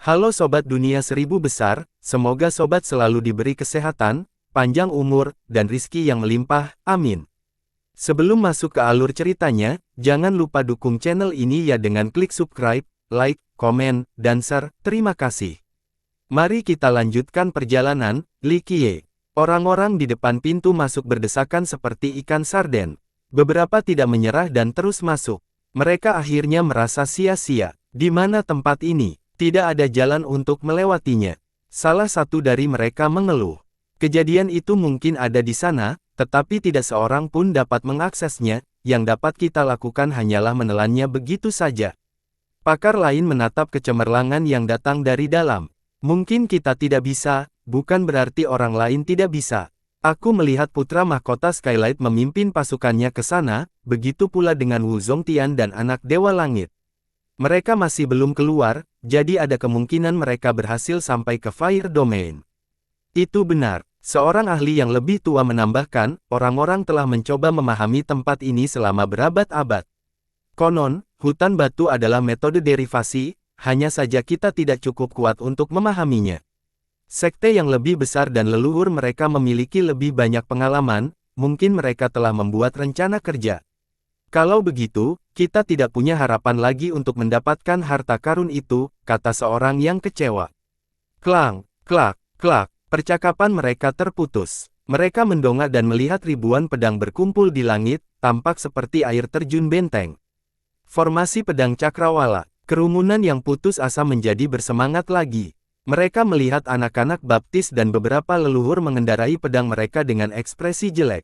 Halo Sobat Dunia Seribu Besar, semoga Sobat selalu diberi kesehatan, panjang umur, dan rizki yang melimpah, amin. Sebelum masuk ke alur ceritanya, jangan lupa dukung channel ini ya dengan klik subscribe, like, komen, dan share, terima kasih. Mari kita lanjutkan perjalanan, Li Qiye. Orang-orang di depan pintu masuk berdesakan seperti ikan sarden. Beberapa tidak menyerah dan terus masuk. Mereka akhirnya merasa sia-sia. Di mana tempat ini? Tidak ada jalan untuk melewatinya. Salah satu dari mereka mengeluh. Kejadian itu mungkin ada di sana, tetapi tidak seorang pun dapat mengaksesnya. Yang dapat kita lakukan hanyalah menelannya begitu saja. Pakar lain menatap kecemerlangan yang datang dari dalam. Mungkin kita tidak bisa, bukan berarti orang lain tidak bisa. Aku melihat putra mahkota Skylight memimpin pasukannya ke sana, begitu pula dengan Wu Zongtian dan anak Dewa Langit. Mereka masih belum keluar, jadi ada kemungkinan mereka berhasil sampai ke Fire Domain. Itu benar. Seorang ahli yang lebih tua menambahkan, orang-orang telah mencoba memahami tempat ini selama berabad-abad. Konon, hutan batu adalah metode derivasi, hanya saja kita tidak cukup kuat untuk memahaminya. Sekte yang lebih besar dan leluhur mereka memiliki lebih banyak pengalaman, mungkin mereka telah membuat rencana kerja. Kalau begitu, kita tidak punya harapan lagi untuk mendapatkan harta karun itu, kata seorang yang kecewa. Klang, klak, klak, percakapan mereka terputus. Mereka mendongak dan melihat ribuan pedang berkumpul di langit, tampak seperti air terjun benteng. Formasi pedang cakrawala, kerumunan yang putus asa menjadi bersemangat lagi. Mereka melihat anak-anak baptis dan beberapa leluhur mengendarai pedang mereka dengan ekspresi jelek.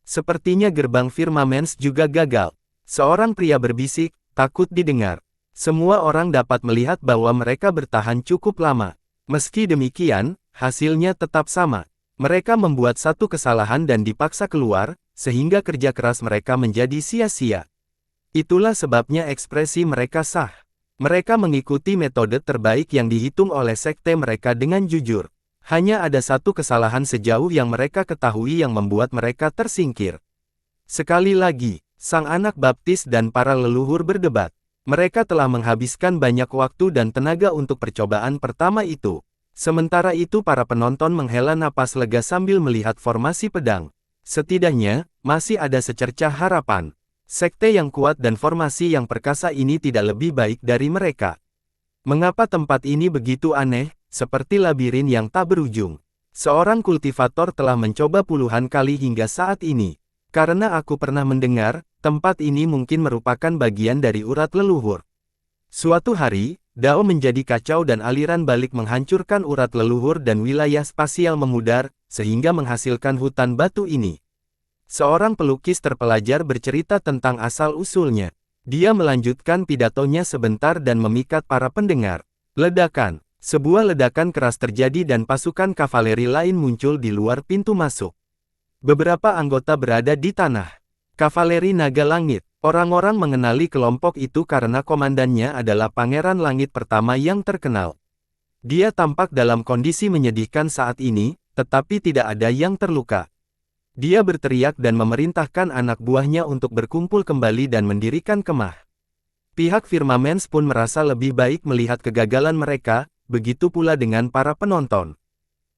Sepertinya gerbang Firmamens juga gagal. Seorang pria berbisik, takut didengar. Semua orang dapat melihat bahwa mereka bertahan cukup lama. Meski demikian, hasilnya tetap sama. Mereka membuat satu kesalahan dan dipaksa keluar, sehingga kerja keras mereka menjadi sia-sia. Itulah sebabnya ekspresi mereka sah. Mereka mengikuti metode terbaik yang dihitung oleh sekte mereka dengan jujur. Hanya ada satu kesalahan sejauh yang mereka ketahui yang membuat mereka tersingkir. Sekali lagi, sang anak baptis dan para leluhur berdebat. Mereka telah menghabiskan banyak waktu dan tenaga untuk percobaan pertama itu. Sementara itu para penonton menghela napas lega sambil melihat formasi pedang. Setidaknya, masih ada secercah harapan. Sekte yang kuat dan formasi yang perkasa ini tidak lebih baik dari mereka. Mengapa tempat ini begitu aneh? Seperti labirin yang tak berujung. Seorang kultivator telah mencoba puluhan kali hingga saat ini. Karena aku pernah mendengar, tempat ini mungkin merupakan bagian dari urat leluhur. Suatu hari, Dao menjadi kacau dan aliran balik menghancurkan urat leluhur dan wilayah spasial memudar, sehingga menghasilkan hutan batu ini. Seorang pelukis terpelajar bercerita tentang asal-usulnya. Dia melanjutkan pidatonya sebentar dan memikat para pendengar. Ledakan. Sebuah ledakan keras terjadi dan pasukan kavaleri lain muncul di luar pintu masuk. Beberapa anggota berada di tanah. Kavaleri Naga Langit. Orang-orang mengenali kelompok itu karena komandannya adalah Pangeran Langit pertama yang terkenal. Dia tampak dalam kondisi menyedihkan saat ini, tetapi tidak ada yang terluka. Dia berteriak dan memerintahkan anak buahnya untuk berkumpul kembali dan mendirikan kemah. Pihak Firmamens pun merasa lebih baik melihat kegagalan mereka. Begitu pula dengan para penonton.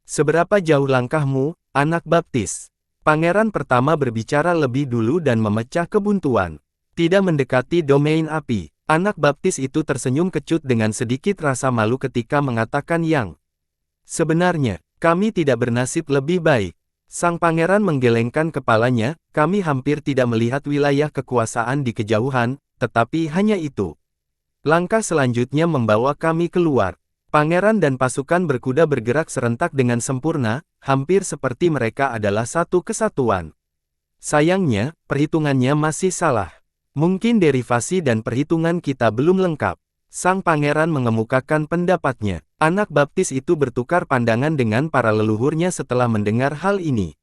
Seberapa jauh langkahmu, anak baptis? Pangeran pertama berbicara lebih dulu dan memecah kebuntuan. Tidak mendekati domain api. Anak baptis itu tersenyum kecut dengan sedikit rasa malu ketika mengatakan yang. Sebenarnya, kami tidak bernasib lebih baik. Sang pangeran menggelengkan kepalanya, kami hampir tidak melihat wilayah kekuasaan di kejauhan, tetapi hanya itu. Langkah selanjutnya membawa kami keluar. Pangeran dan pasukan berkuda bergerak serentak dengan sempurna, hampir seperti mereka adalah satu kesatuan. Sayangnya, perhitungannya masih salah. Mungkin derivasi dan perhitungan kita belum lengkap. Sang pangeran mengemukakan pendapatnya. Anak baptis itu bertukar pandangan dengan para leluhurnya setelah mendengar hal ini.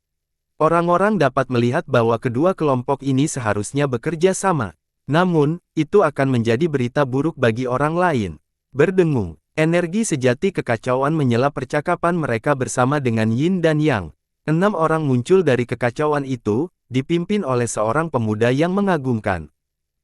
Orang-orang dapat melihat bahwa kedua kelompok ini seharusnya bekerja sama. Namun, itu akan menjadi berita buruk bagi orang lain. Berdengung. Energi sejati kekacauan menyela percakapan mereka bersama dengan Yin dan Yang. 6 orang muncul dari kekacauan itu, dipimpin oleh seorang pemuda yang mengagumkan.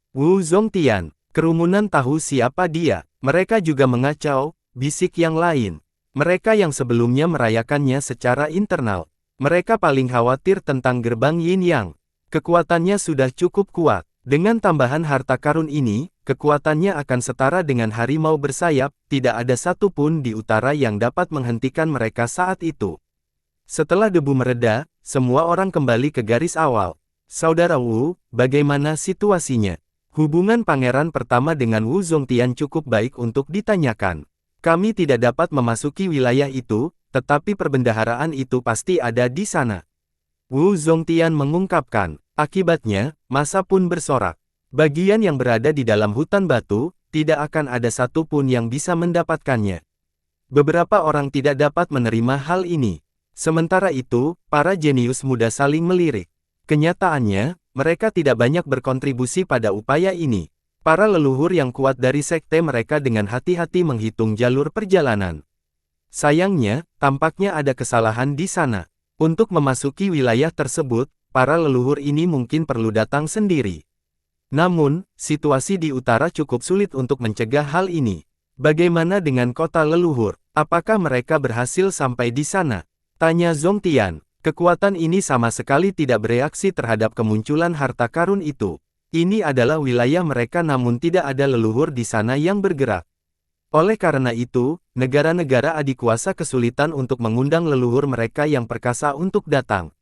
Wu Zongtian. Kerumunan tahu siapa dia. Mereka juga mengacau, bisik yang lain. Mereka yang sebelumnya merayakannya secara internal. Mereka paling khawatir tentang gerbang Yin Yang. Kekuatannya sudah cukup kuat. Dengan tambahan harta karun ini, kekuatannya akan setara dengan harimau bersayap, tidak ada satupun di utara yang dapat menghentikan mereka saat itu. Setelah debu mereda, semua orang kembali ke garis awal. Saudara Wu, bagaimana situasinya? Hubungan pangeran pertama dengan Wu Zongtian cukup baik untuk ditanyakan. Kami tidak dapat memasuki wilayah itu, tetapi perbendaharaan itu pasti ada di sana. Wu Zongtian mengungkapkan. Akibatnya, massa pun bersorak. Bagian yang berada di dalam hutan batu, tidak akan ada satupun yang bisa mendapatkannya. Beberapa orang tidak dapat menerima hal ini. Sementara itu, para jenius muda saling melirik. Kenyataannya, mereka tidak banyak berkontribusi pada upaya ini. Para leluhur yang kuat dari sekte mereka dengan hati-hati menghitung jalur perjalanan. Sayangnya, tampaknya ada kesalahan di sana. Untuk memasuki wilayah tersebut, para leluhur ini mungkin perlu datang sendiri. Namun, situasi di utara cukup sulit untuk mencegah hal ini. Bagaimana dengan kota leluhur? Apakah mereka berhasil sampai di sana? Tanya Zongtian. Kekuatan ini sama sekali tidak bereaksi terhadap kemunculan harta karun itu. Ini adalah wilayah mereka namun tidak ada leluhur di sana yang bergerak. Oleh karena itu, negara-negara adikuasa kesulitan untuk mengundang leluhur mereka yang perkasa untuk datang.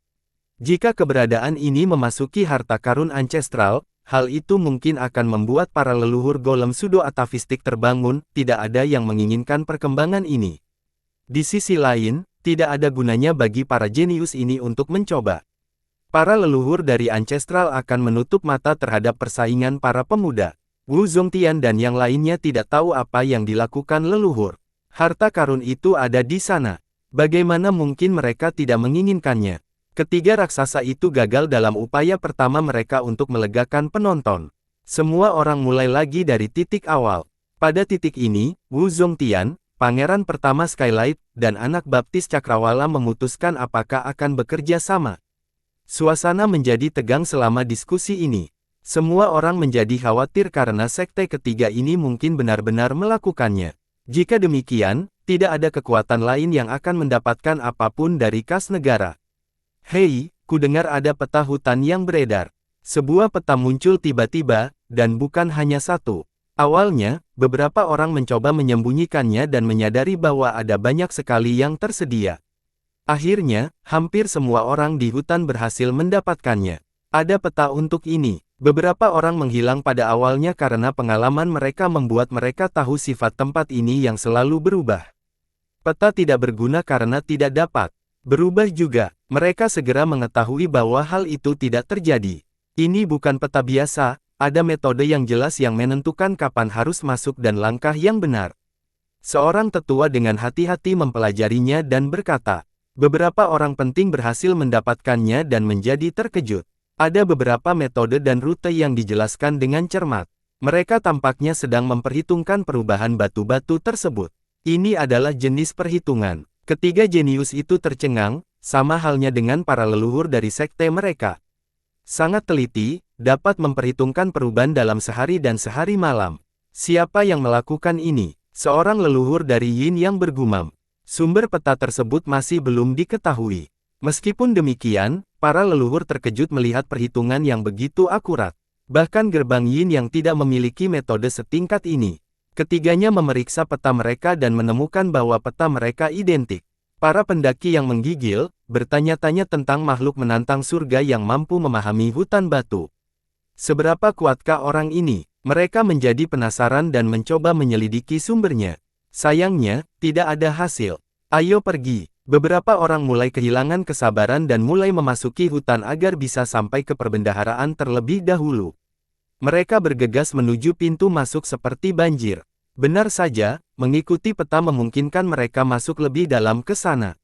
Jika keberadaan ini memasuki harta karun ancestral, hal itu mungkin akan membuat para leluhur golem pseudo-atavistik terbangun, tidak ada yang menginginkan perkembangan ini. Di sisi lain, tidak ada gunanya bagi para jenius ini untuk mencoba. Para leluhur dari ancestral akan menutup mata terhadap persaingan para pemuda. Wu Zongtian dan yang lainnya tidak tahu apa yang dilakukan leluhur. Harta karun itu ada di sana. Bagaimana mungkin mereka tidak menginginkannya? Ketiga raksasa itu gagal dalam upaya pertama mereka untuk melegakan penonton. Semua orang mulai lagi dari titik awal. Pada titik ini, Wu Zongtian, pangeran pertama Skylight, dan anak baptis Cakrawala memutuskan apakah akan bekerja sama. Suasana menjadi tegang selama diskusi ini. Semua orang menjadi khawatir karena sekte ketiga ini mungkin benar-benar melakukannya. Jika demikian, tidak ada kekuatan lain yang akan mendapatkan apapun dari kas negara. Hei, ku dengar ada peta hutan yang beredar. Sebuah peta muncul tiba-tiba, dan bukan hanya satu. Awalnya, beberapa orang mencoba menyembunyikannya dan menyadari bahwa ada banyak sekali yang tersedia. Akhirnya, hampir semua orang di hutan berhasil mendapatkannya. Ada peta untuk ini. Beberapa orang menghilang pada awalnya karena pengalaman mereka membuat mereka tahu sifat tempat ini yang selalu berubah. Peta tidak berguna karena tidak dapat berubah juga. Mereka segera mengetahui bahwa hal itu tidak terjadi. Ini bukan peta biasa, ada metode yang jelas yang menentukan kapan harus masuk dan langkah yang benar. Seorang tetua dengan hati-hati mempelajarinya dan berkata, beberapa orang penting berhasil mendapatkannya dan menjadi terkejut. Ada beberapa metode dan rute yang dijelaskan dengan cermat. Mereka tampaknya sedang memperhitungkan perubahan batu-batu tersebut. Ini adalah jenis perhitungan. Ketiga jenius itu tercengang, sama halnya dengan para leluhur dari sekte mereka. Sangat teliti, dapat memperhitungkan perubahan dalam sehari dan sehari malam. Siapa yang melakukan ini? Seorang leluhur dari Yin yang bergumam. Sumber peta tersebut masih belum diketahui. Meskipun demikian, para leluhur terkejut melihat perhitungan yang begitu akurat. Bahkan gerbang Yin yang tidak memiliki metode setingkat ini. Ketiganya memeriksa peta mereka dan menemukan bahwa peta mereka identik. Para pendaki yang menggigil, bertanya-tanya tentang makhluk menantang surga yang mampu memahami hutan batu. Seberapa kuatkah orang ini? Mereka menjadi penasaran dan mencoba menyelidiki sumbernya. Sayangnya, tidak ada hasil. Ayo pergi. Beberapa orang mulai kehilangan kesabaran dan mulai memasuki hutan agar bisa sampai ke perbendaharaan terlebih dahulu. Mereka bergegas menuju pintu masuk seperti banjir. Benar saja, mengikuti peta memungkinkan mereka masuk lebih dalam ke sana.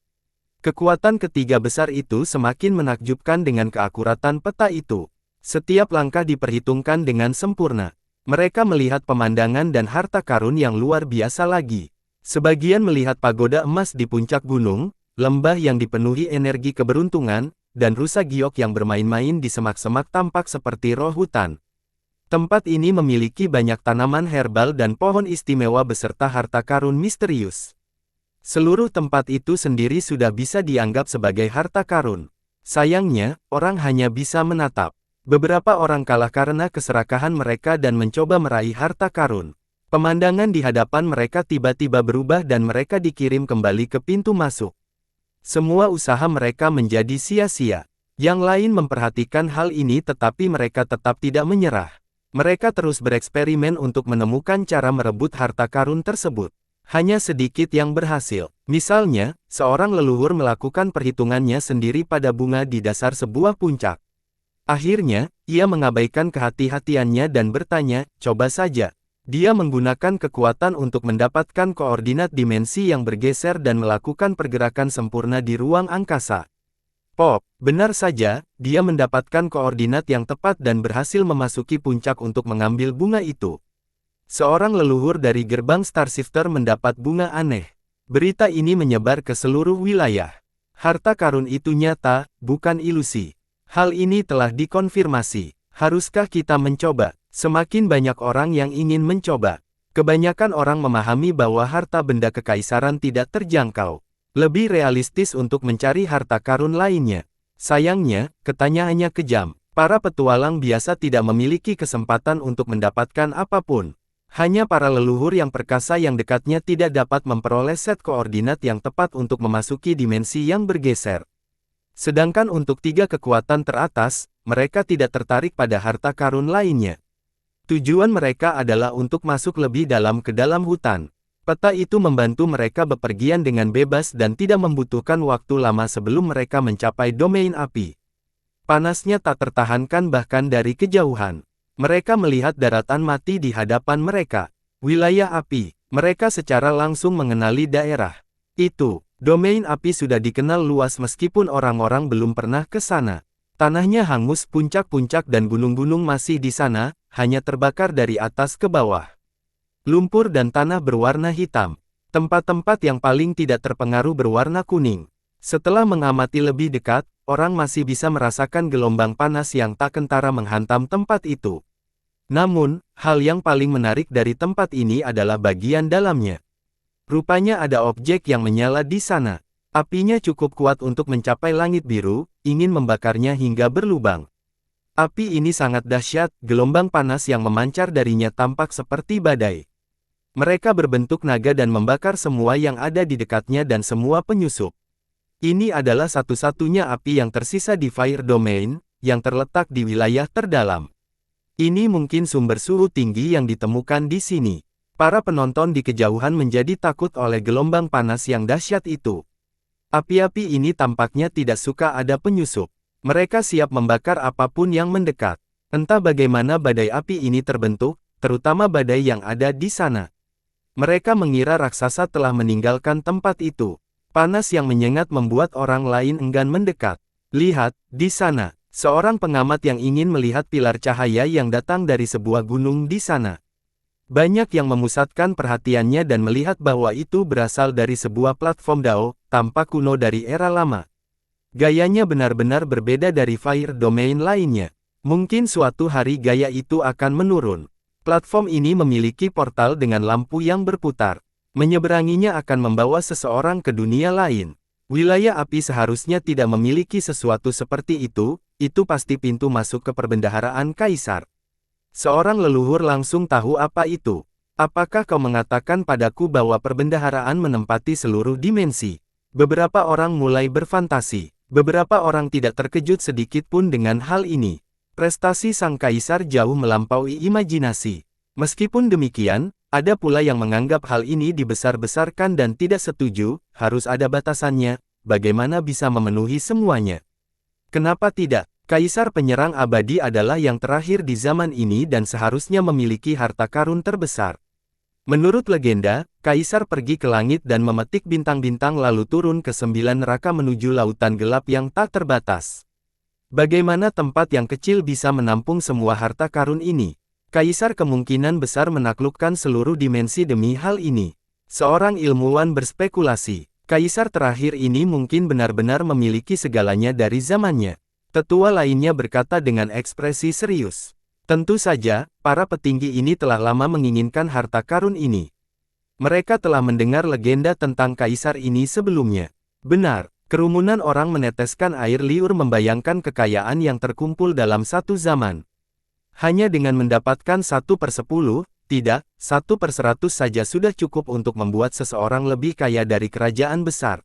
Kekuatan ketiga besar itu semakin menakjubkan dengan keakuratan peta itu. Setiap langkah diperhitungkan dengan sempurna. Mereka melihat pemandangan dan harta karun yang luar biasa lagi. Sebagian melihat pagoda emas di puncak gunung, lembah yang dipenuhi energi keberuntungan, dan rusa giok yang bermain-main di semak-semak tampak seperti roh hutan. Tempat ini memiliki banyak tanaman herbal dan pohon istimewa beserta harta karun misterius. Seluruh tempat itu sendiri sudah bisa dianggap sebagai harta karun. Sayangnya, orang hanya bisa menatap. Beberapa orang kalah karena keserakahan mereka dan mencoba meraih harta karun. Pemandangan di hadapan mereka tiba-tiba berubah dan mereka dikirim kembali ke pintu masuk. Semua usaha mereka menjadi sia-sia. Yang lain memperhatikan hal ini tetapi mereka tetap tidak menyerah. Mereka terus bereksperimen untuk menemukan cara merebut harta karun tersebut. Hanya sedikit yang berhasil. Misalnya, seorang leluhur melakukan perhitungannya sendiri pada bunga di dasar sebuah puncak. Akhirnya, ia mengabaikan kehati-hatiannya dan bertanya, coba saja. Dia menggunakan kekuatan untuk mendapatkan koordinat dimensi yang bergeser dan melakukan pergerakan sempurna di ruang angkasa. Pop, benar saja, dia mendapatkan koordinat yang tepat dan berhasil memasuki puncak untuk mengambil bunga itu. Seorang leluhur dari gerbang Star Shifter mendapat bunga aneh. Berita ini menyebar ke seluruh wilayah. Harta karun itu nyata, bukan ilusi. Hal ini telah dikonfirmasi. Haruskah kita mencoba? Semakin banyak orang yang ingin mencoba. Kebanyakan orang memahami bahwa harta benda kekaisaran tidak terjangkau. Lebih realistis untuk mencari harta karun lainnya. Sayangnya, ketanyaannya kejam. Para petualang biasa tidak memiliki kesempatan untuk mendapatkan apapun. Hanya para leluhur yang perkasa yang dekatnya tidak dapat memperoleh set koordinat yang tepat untuk memasuki dimensi yang bergeser. Sedangkan untuk 3 kekuatan teratas, mereka tidak tertarik pada harta karun lainnya. Tujuan mereka adalah untuk masuk lebih dalam ke dalam hutan. Peta itu membantu mereka bepergian dengan bebas dan tidak membutuhkan waktu lama sebelum mereka mencapai domain api. Panasnya tak tertahankan bahkan dari kejauhan. Mereka melihat daratan mati di hadapan mereka. Wilayah api. Mereka secara langsung mengenali daerah itu. Domain api sudah dikenal luas meskipun orang-orang belum pernah ke sana. Tanahnya hangus, puncak-puncak dan gunung-gunung masih di sana, hanya terbakar dari atas ke bawah. Lumpur dan tanah berwarna hitam. Tempat-tempat yang paling tidak terpengaruh berwarna kuning. Setelah mengamati lebih dekat, orang masih bisa merasakan gelombang panas yang tak kentara menghantam tempat itu. Namun, hal yang paling menarik dari tempat ini adalah bagian dalamnya. Rupanya ada objek yang menyala di sana. Apinya cukup kuat untuk mencapai langit biru, ingin membakarnya hingga berlubang. Api ini sangat dahsyat, gelombang panas yang memancar darinya tampak seperti badai. Mereka berbentuk naga dan membakar semua yang ada di dekatnya dan semua penyusup. Ini adalah satu-satunya api yang tersisa di Fire Domain, yang terletak di wilayah terdalam. Ini mungkin sumber suhu tinggi yang ditemukan di sini. Para penonton di kejauhan menjadi takut oleh gelombang panas yang dahsyat itu. Api-api ini tampaknya tidak suka ada penyusup. Mereka siap membakar apapun yang mendekat. Entah bagaimana badai api ini terbentuk, terutama badai yang ada di sana. Mereka mengira raksasa telah meninggalkan tempat itu. Panas yang menyengat membuat orang lain enggan mendekat. Lihat, di sana, seorang pengamat yang ingin melihat pilar cahaya yang datang dari sebuah gunung di sana. Banyak yang memusatkan perhatiannya dan melihat bahwa itu berasal dari sebuah platform Dao, tampak kuno dari era lama. Gayanya benar-benar berbeda dari Fire Domain lainnya. Mungkin suatu hari gaya itu akan menurun. Platform ini memiliki portal dengan lampu yang berputar. Menyeberanginya akan membawa seseorang ke dunia lain. Wilayah api seharusnya tidak memiliki sesuatu seperti itu pasti pintu masuk ke perbendaharaan kaisar. Seorang leluhur langsung tahu apa itu. Apakah kau mengatakan padaku bahwa perbendaharaan menempati seluruh dimensi? Beberapa orang mulai berfantasi. Beberapa orang tidak terkejut sedikit pun dengan hal ini. Prestasi sang kaisar jauh melampaui imajinasi. Meskipun demikian, ada pula yang menganggap hal ini dibesar-besarkan dan tidak setuju, harus ada batasannya, bagaimana bisa memenuhi semuanya. Kenapa tidak? Kaisar penyerang abadi adalah yang terakhir di zaman ini dan seharusnya memiliki harta karun terbesar. Menurut legenda, Kaisar pergi ke langit dan memetik bintang-bintang lalu turun ke 9 neraka menuju lautan gelap yang tak terbatas. Bagaimana tempat yang kecil bisa menampung semua harta karun ini? Kaisar kemungkinan besar menaklukkan seluruh dimensi demi hal ini. Seorang ilmuwan berspekulasi, Kaisar terakhir ini mungkin benar-benar memiliki segalanya dari zamannya. Tetua lainnya berkata dengan ekspresi serius. Tentu saja, para petinggi ini telah lama menginginkan harta karun ini. Mereka telah mendengar legenda tentang kaisar ini sebelumnya. Benar, kerumunan orang meneteskan air liur membayangkan kekayaan yang terkumpul dalam satu zaman. Hanya dengan mendapatkan 1/10, tidak, 1/100 saja sudah cukup untuk membuat seseorang lebih kaya dari kerajaan besar.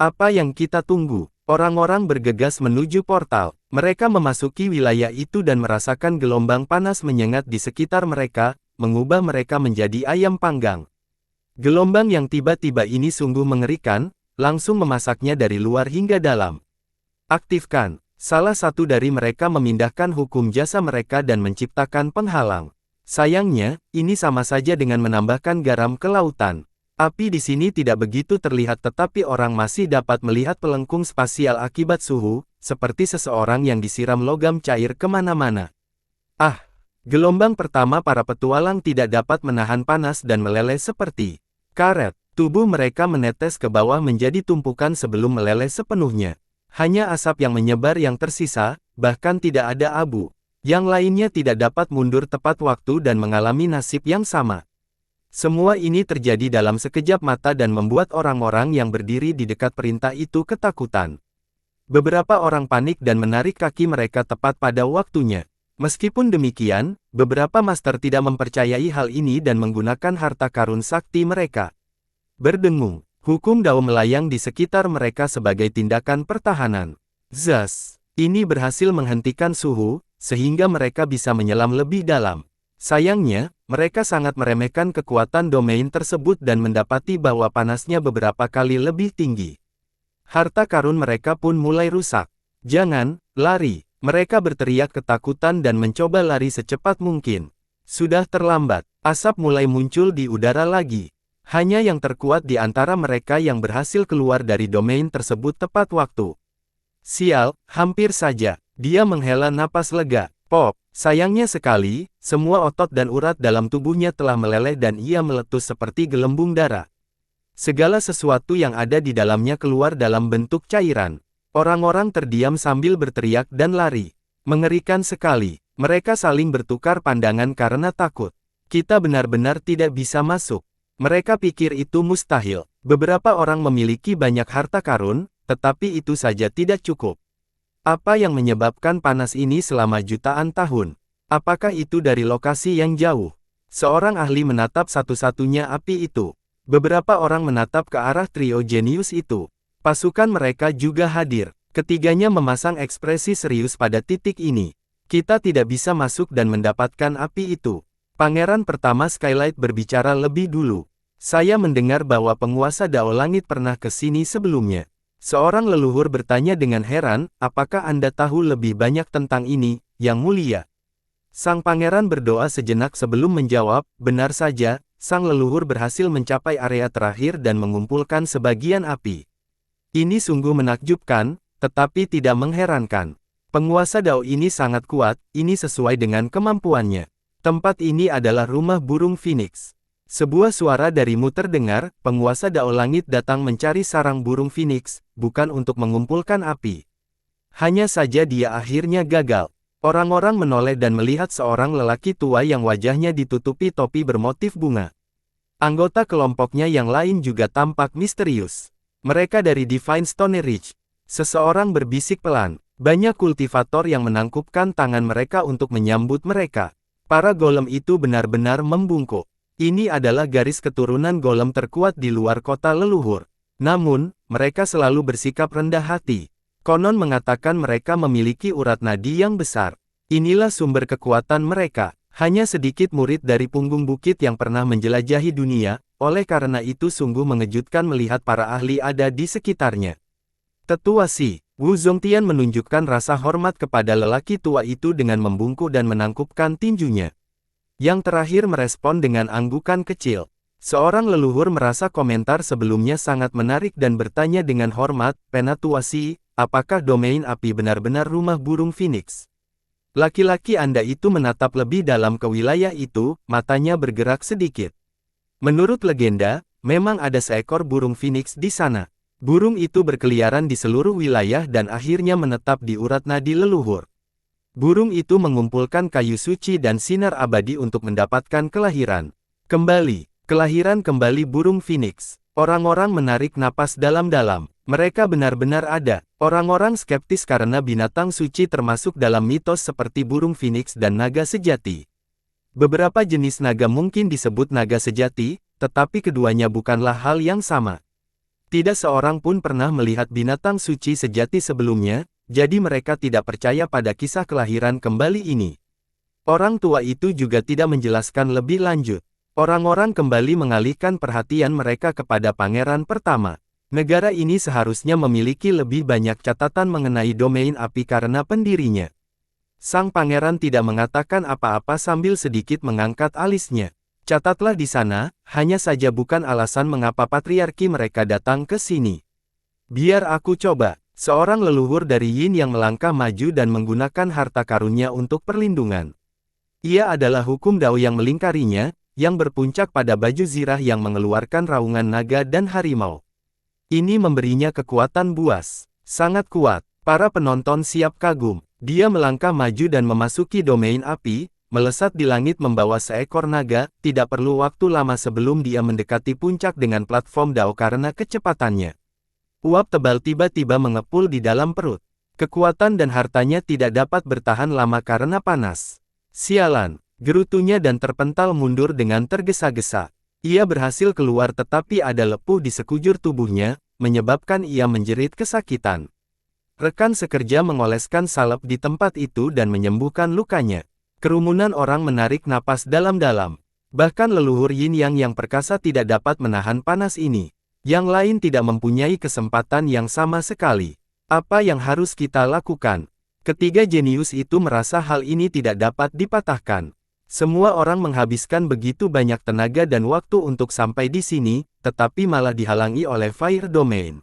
Apa yang kita tunggu? Orang-orang bergegas menuju portal. Mereka memasuki wilayah itu dan merasakan gelombang panas menyengat di sekitar mereka, mengubah mereka menjadi ayam panggang. Gelombang yang tiba-tiba ini sungguh mengerikan, langsung memasaknya dari luar hingga dalam. Aktifkan. Salah satu dari mereka memindahkan hukum jasa mereka dan menciptakan penghalang. Sayangnya, ini sama saja dengan menambahkan garam ke lautan. Api di sini tidak begitu terlihat tetapi orang masih dapat melihat pelengkung spasial akibat suhu, seperti seseorang yang disiram logam cair kemana-mana. Ah! Gelombang pertama para petualang tidak dapat menahan panas dan meleleh seperti karet. Tubuh mereka menetes ke bawah menjadi tumpukan sebelum meleleh sepenuhnya. Hanya asap yang menyebar yang tersisa, bahkan tidak ada abu. Yang lainnya tidak dapat mundur tepat waktu dan mengalami nasib yang sama. Semua ini terjadi dalam sekejap mata dan membuat orang-orang yang berdiri di dekat perintah itu ketakutan. Beberapa orang panik dan menarik kaki mereka tepat pada waktunya. Meskipun demikian, beberapa master tidak mempercayai hal ini dan menggunakan harta karun sakti mereka. Berdengung, hukum Dao melayang di sekitar mereka sebagai tindakan pertahanan. Zas, ini berhasil menghentikan suhu, sehingga mereka bisa menyelam lebih dalam. Sayangnya, mereka sangat meremehkan kekuatan domain tersebut dan mendapati bahwa panasnya beberapa kali lebih tinggi. Harta karun mereka pun mulai rusak. Jangan, lari. Mereka berteriak ketakutan dan mencoba lari secepat mungkin. Sudah terlambat, asap mulai muncul di udara lagi. Hanya yang terkuat di antara mereka yang berhasil keluar dari domain tersebut tepat waktu. Sial, hampir saja. Dia menghela napas lega. Pop, sayangnya sekali, semua otot dan urat dalam tubuhnya telah meleleh dan ia meletus seperti gelembung darah. Segala sesuatu yang ada di dalamnya keluar dalam bentuk cairan. Orang-orang terdiam sambil berteriak dan lari. Mengerikan sekali, mereka saling bertukar pandangan karena takut. Kita benar-benar tidak bisa masuk. Mereka pikir itu mustahil. Beberapa orang memiliki banyak harta karun, tetapi itu saja tidak cukup. Apa yang menyebabkan panas ini selama jutaan tahun? Apakah itu dari lokasi yang jauh? Seorang ahli menatap satu-satunya api itu. Beberapa orang menatap ke arah trio jenius itu. Pasukan mereka juga hadir. Ketiganya memasang ekspresi serius pada titik ini. Kita tidak bisa masuk dan mendapatkan api itu. Pangeran pertama Skylight berbicara lebih dulu. Saya mendengar bahwa penguasa Dao Langit pernah ke sini sebelumnya. Seorang leluhur bertanya dengan heran, apakah Anda tahu lebih banyak tentang ini, Yang Mulia? Sang pangeran berdoa sejenak sebelum menjawab, benar saja, sang leluhur berhasil mencapai area terakhir dan mengumpulkan sebagian api. Ini sungguh menakjubkan, tetapi tidak mengherankan. Penguasa Dao ini sangat kuat, ini sesuai dengan kemampuannya. Tempat ini adalah rumah burung Phoenix. Sebuah suara darimu terdengar, penguasa Dao Langit datang mencari sarang burung Phoenix, bukan untuk mengumpulkan api. Hanya saja dia akhirnya gagal. Orang-orang menoleh dan melihat seorang lelaki tua yang wajahnya ditutupi topi bermotif bunga. Anggota kelompoknya yang lain juga tampak misterius. Mereka dari Divine Stone Ridge. Seseorang berbisik pelan. Banyak kultivator yang menangkupkan tangan mereka untuk menyambut mereka. Para golem itu benar-benar membungkuk. Ini adalah garis keturunan golem terkuat di luar kota leluhur. Namun, mereka selalu bersikap rendah hati. Konon mengatakan mereka memiliki urat nadi yang besar. Inilah sumber kekuatan mereka. Hanya sedikit murid dari punggung bukit yang pernah menjelajahi dunia, oleh karena itu sungguh mengejutkan melihat para ahli ada di sekitarnya. Tetua Si, Wu Zongtian menunjukkan rasa hormat kepada lelaki tua itu dengan membungkuk dan menangkupkan tinjunya. Yang terakhir merespon dengan anggukan kecil. Seorang leluhur merasa komentar sebelumnya sangat menarik dan bertanya dengan hormat, Penatua Si, apakah domain api benar-benar rumah burung Phoenix? Laki-laki Anda itu menatap lebih dalam ke wilayah itu, matanya bergerak sedikit. Menurut legenda, memang ada seekor burung Phoenix di sana. Burung itu berkeliaran di seluruh wilayah dan akhirnya menetap di urat nadi leluhur. Burung itu mengumpulkan kayu suci dan sinar abadi untuk mendapatkan kelahiran. Kelahiran kembali burung Phoenix. Orang-orang menarik napas dalam-dalam. Mereka benar-benar ada. Orang-orang skeptis karena binatang suci termasuk dalam mitos seperti burung Phoenix dan naga sejati. Beberapa jenis naga mungkin disebut naga sejati, tetapi keduanya bukanlah hal yang sama. Tidak seorang pun pernah melihat binatang suci sejati sebelumnya, jadi mereka tidak percaya pada kisah kelahiran kembali ini. Orang tua itu juga tidak menjelaskan lebih lanjut. Orang-orang kembali mengalihkan perhatian mereka kepada pangeran pertama. Negara ini seharusnya memiliki lebih banyak catatan mengenai domain api karena pendirinya. Sang pangeran tidak mengatakan apa-apa sambil sedikit mengangkat alisnya. Catatlah di sana, hanya saja bukan alasan mengapa patriarki mereka datang ke sini. Biar aku coba. Seorang leluhur dari Yin yang melangkah maju dan menggunakan harta karunnya untuk perlindungan. Ia adalah hukum Dao yang melingkarinya, yang berpuncak pada baju zirah yang mengeluarkan raungan naga dan harimau. Ini memberinya kekuatan buas. Sangat kuat. Para penonton siap kagum. Dia melangkah maju dan memasuki domain api, melesat di langit membawa seekor naga, tidak perlu waktu lama sebelum dia mendekati puncak dengan platform Dao karena kecepatannya. Uap tebal tiba-tiba mengepul di dalam perut. Kekuatan dan hartanya tidak dapat bertahan lama karena panas. Sialan, gerutunya dan terpental mundur dengan tergesa-gesa. Ia berhasil keluar tetapi ada lepuh di sekujur tubuhnya, menyebabkan ia menjerit kesakitan. Rekan sekerja mengoleskan salep di tempat itu dan menyembuhkan lukanya. Kerumunan orang menarik napas dalam-dalam. Bahkan leluhur Yin yang perkasa tidak dapat menahan panas ini. Yang lain tidak mempunyai kesempatan yang sama sekali. Apa yang harus kita lakukan? Ketiga jenius itu merasa hal ini tidak dapat dipatahkan. Semua orang menghabiskan begitu banyak tenaga dan waktu untuk sampai di sini, tetapi malah dihalangi oleh Fire Domain.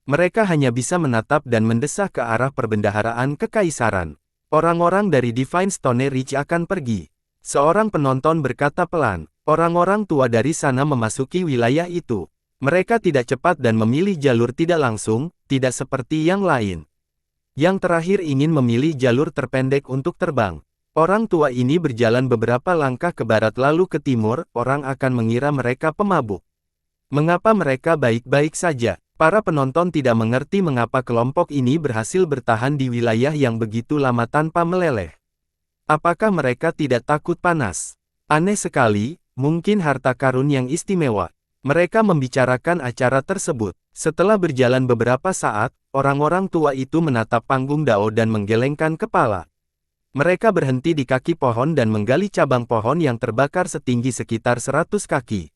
Mereka hanya bisa menatap dan mendesah ke arah perbendaharaan kekaisaran. Orang-orang dari Divine Stone Ridge akan pergi. Seorang penonton berkata pelan, orang-orang tua dari sana memasuki wilayah itu. Mereka tidak cepat dan memilih jalur tidak langsung, tidak seperti yang lain. Yang terakhir ingin memilih jalur terpendek untuk terbang. Orang tua ini berjalan beberapa langkah ke barat lalu ke timur, orang akan mengira mereka pemabuk. Mengapa mereka baik-baik saja? Para penonton tidak mengerti mengapa kelompok ini berhasil bertahan di wilayah yang begitu lama tanpa meleleh. Apakah mereka tidak takut panas? Aneh sekali, mungkin harta karun yang istimewa. Mereka membicarakan acara tersebut. Setelah berjalan beberapa saat, orang-orang tua itu menatap panggung Dao dan menggelengkan kepala. Mereka berhenti di kaki pohon dan menggali cabang pohon yang terbakar setinggi sekitar 100 kaki.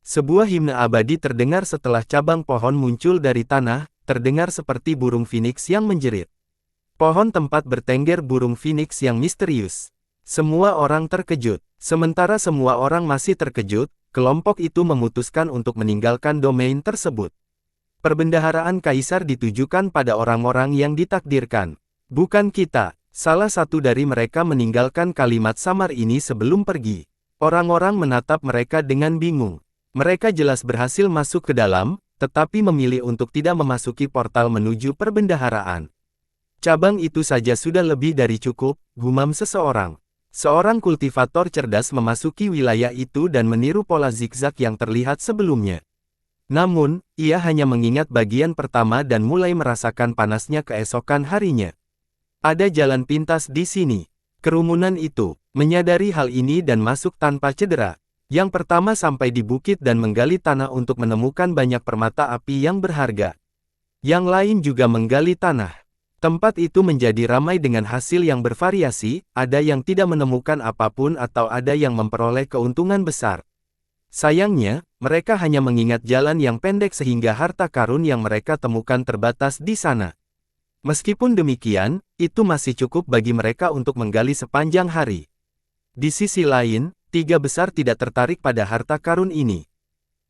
Sebuah himne abadi terdengar setelah cabang pohon muncul dari tanah, terdengar seperti burung Phoenix yang menjerit. Pohon tempat bertengger burung Phoenix yang misterius. Semua orang terkejut. Sementara semua orang masih terkejut, kelompok itu memutuskan untuk meninggalkan domain tersebut. Perbendaharaan kaisar ditujukan pada orang-orang yang ditakdirkan. Bukan kita. Salah satu dari mereka meninggalkan kalimat samar ini sebelum pergi. Orang-orang menatap mereka dengan bingung. Mereka jelas berhasil masuk ke dalam, tetapi memilih untuk tidak memasuki portal menuju perbendaharaan. Cabang itu saja sudah lebih dari cukup, gumam seseorang. Seorang kultivator cerdas memasuki wilayah itu dan meniru pola zigzag yang terlihat sebelumnya. Namun, ia hanya mengingat bagian pertama dan mulai merasakan panasnya keesokan harinya. Ada jalan pintas di sini. Kerumunan itu menyadari hal ini dan masuk tanpa cedera. Yang pertama sampai di bukit dan menggali tanah untuk menemukan banyak permata api yang berharga. Yang lain juga menggali tanah. Tempat itu menjadi ramai dengan hasil yang bervariasi, ada yang tidak menemukan apapun atau ada yang memperoleh keuntungan besar. Sayangnya, mereka hanya mengingat jalan yang pendek sehingga harta karun yang mereka temukan terbatas di sana. Meskipun demikian, itu masih cukup bagi mereka untuk menggali sepanjang hari. Di sisi lain, tiga besar tidak tertarik pada harta karun ini.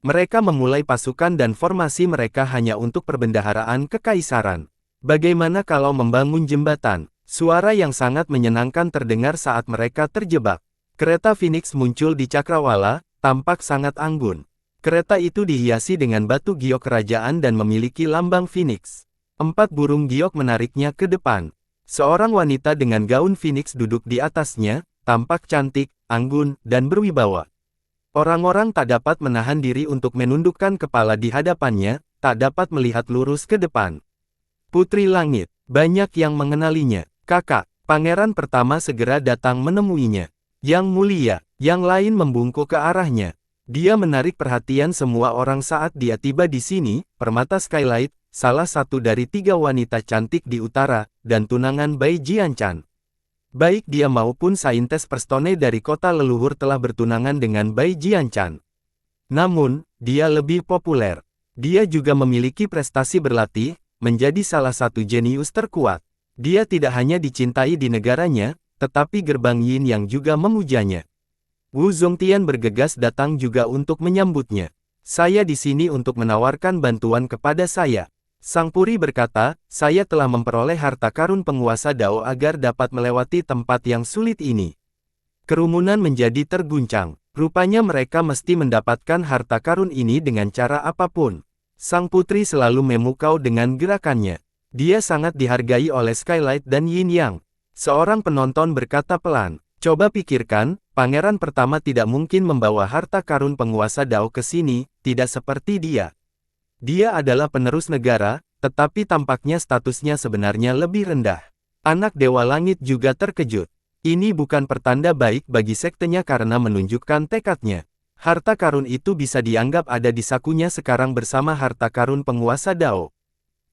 Mereka memulai pasukan dan formasi mereka hanya untuk perbendaharaan kekaisaran. Bagaimana kalau membangun jembatan? Suara yang sangat menyenangkan terdengar saat mereka terjebak. Kereta Phoenix muncul di cakrawala, tampak sangat anggun. Kereta itu dihiasi dengan batu giok kerajaan dan memiliki lambang Phoenix. 4 burung giok menariknya ke depan. Seorang wanita dengan gaun phoenix duduk di atasnya, tampak cantik, anggun, dan berwibawa. Orang-orang tak dapat menahan diri untuk menundukkan kepala di hadapannya, tak dapat melihat lurus ke depan. Putri Langit, banyak yang mengenalinya. Kakak, pangeran pertama segera datang menemuinya. Yang mulia, yang lain membungkuk ke arahnya. Dia menarik perhatian semua orang saat dia tiba di sini, permata Skylight, salah satu dari 3 wanita cantik di utara, dan tunangan Bai Jianchan. Baik dia maupun saintes Perstone dari kota leluhur telah bertunangan dengan Bai Jianchan. Namun, dia lebih populer. Dia juga memiliki prestasi berlatih, menjadi salah satu jenius terkuat. Dia tidak hanya dicintai di negaranya, tetapi gerbang Yin yang juga memujanya. Wu Zongtian bergegas datang juga untuk menyambutnya. Saya di sini untuk menawarkan bantuan kepada saya. Sang Puri berkata, saya telah memperoleh harta karun penguasa Dao agar dapat melewati tempat yang sulit ini. Kerumunan menjadi terguncang. Rupanya mereka mesti mendapatkan harta karun ini dengan cara apapun. Sang putri selalu memukau dengan gerakannya. Dia sangat dihargai oleh Skylight dan Yin Yang. Seorang penonton berkata pelan, coba pikirkan, pangeran pertama tidak mungkin membawa harta karun penguasa Dao ke sini, tidak seperti dia. Dia adalah penerus negara, tetapi tampaknya statusnya sebenarnya lebih rendah. Anak Dewa Langit juga terkejut. Ini bukan pertanda baik bagi sektenya karena menunjukkan tekadnya. Harta karun itu bisa dianggap ada di sakunya sekarang bersama harta karun penguasa Dao.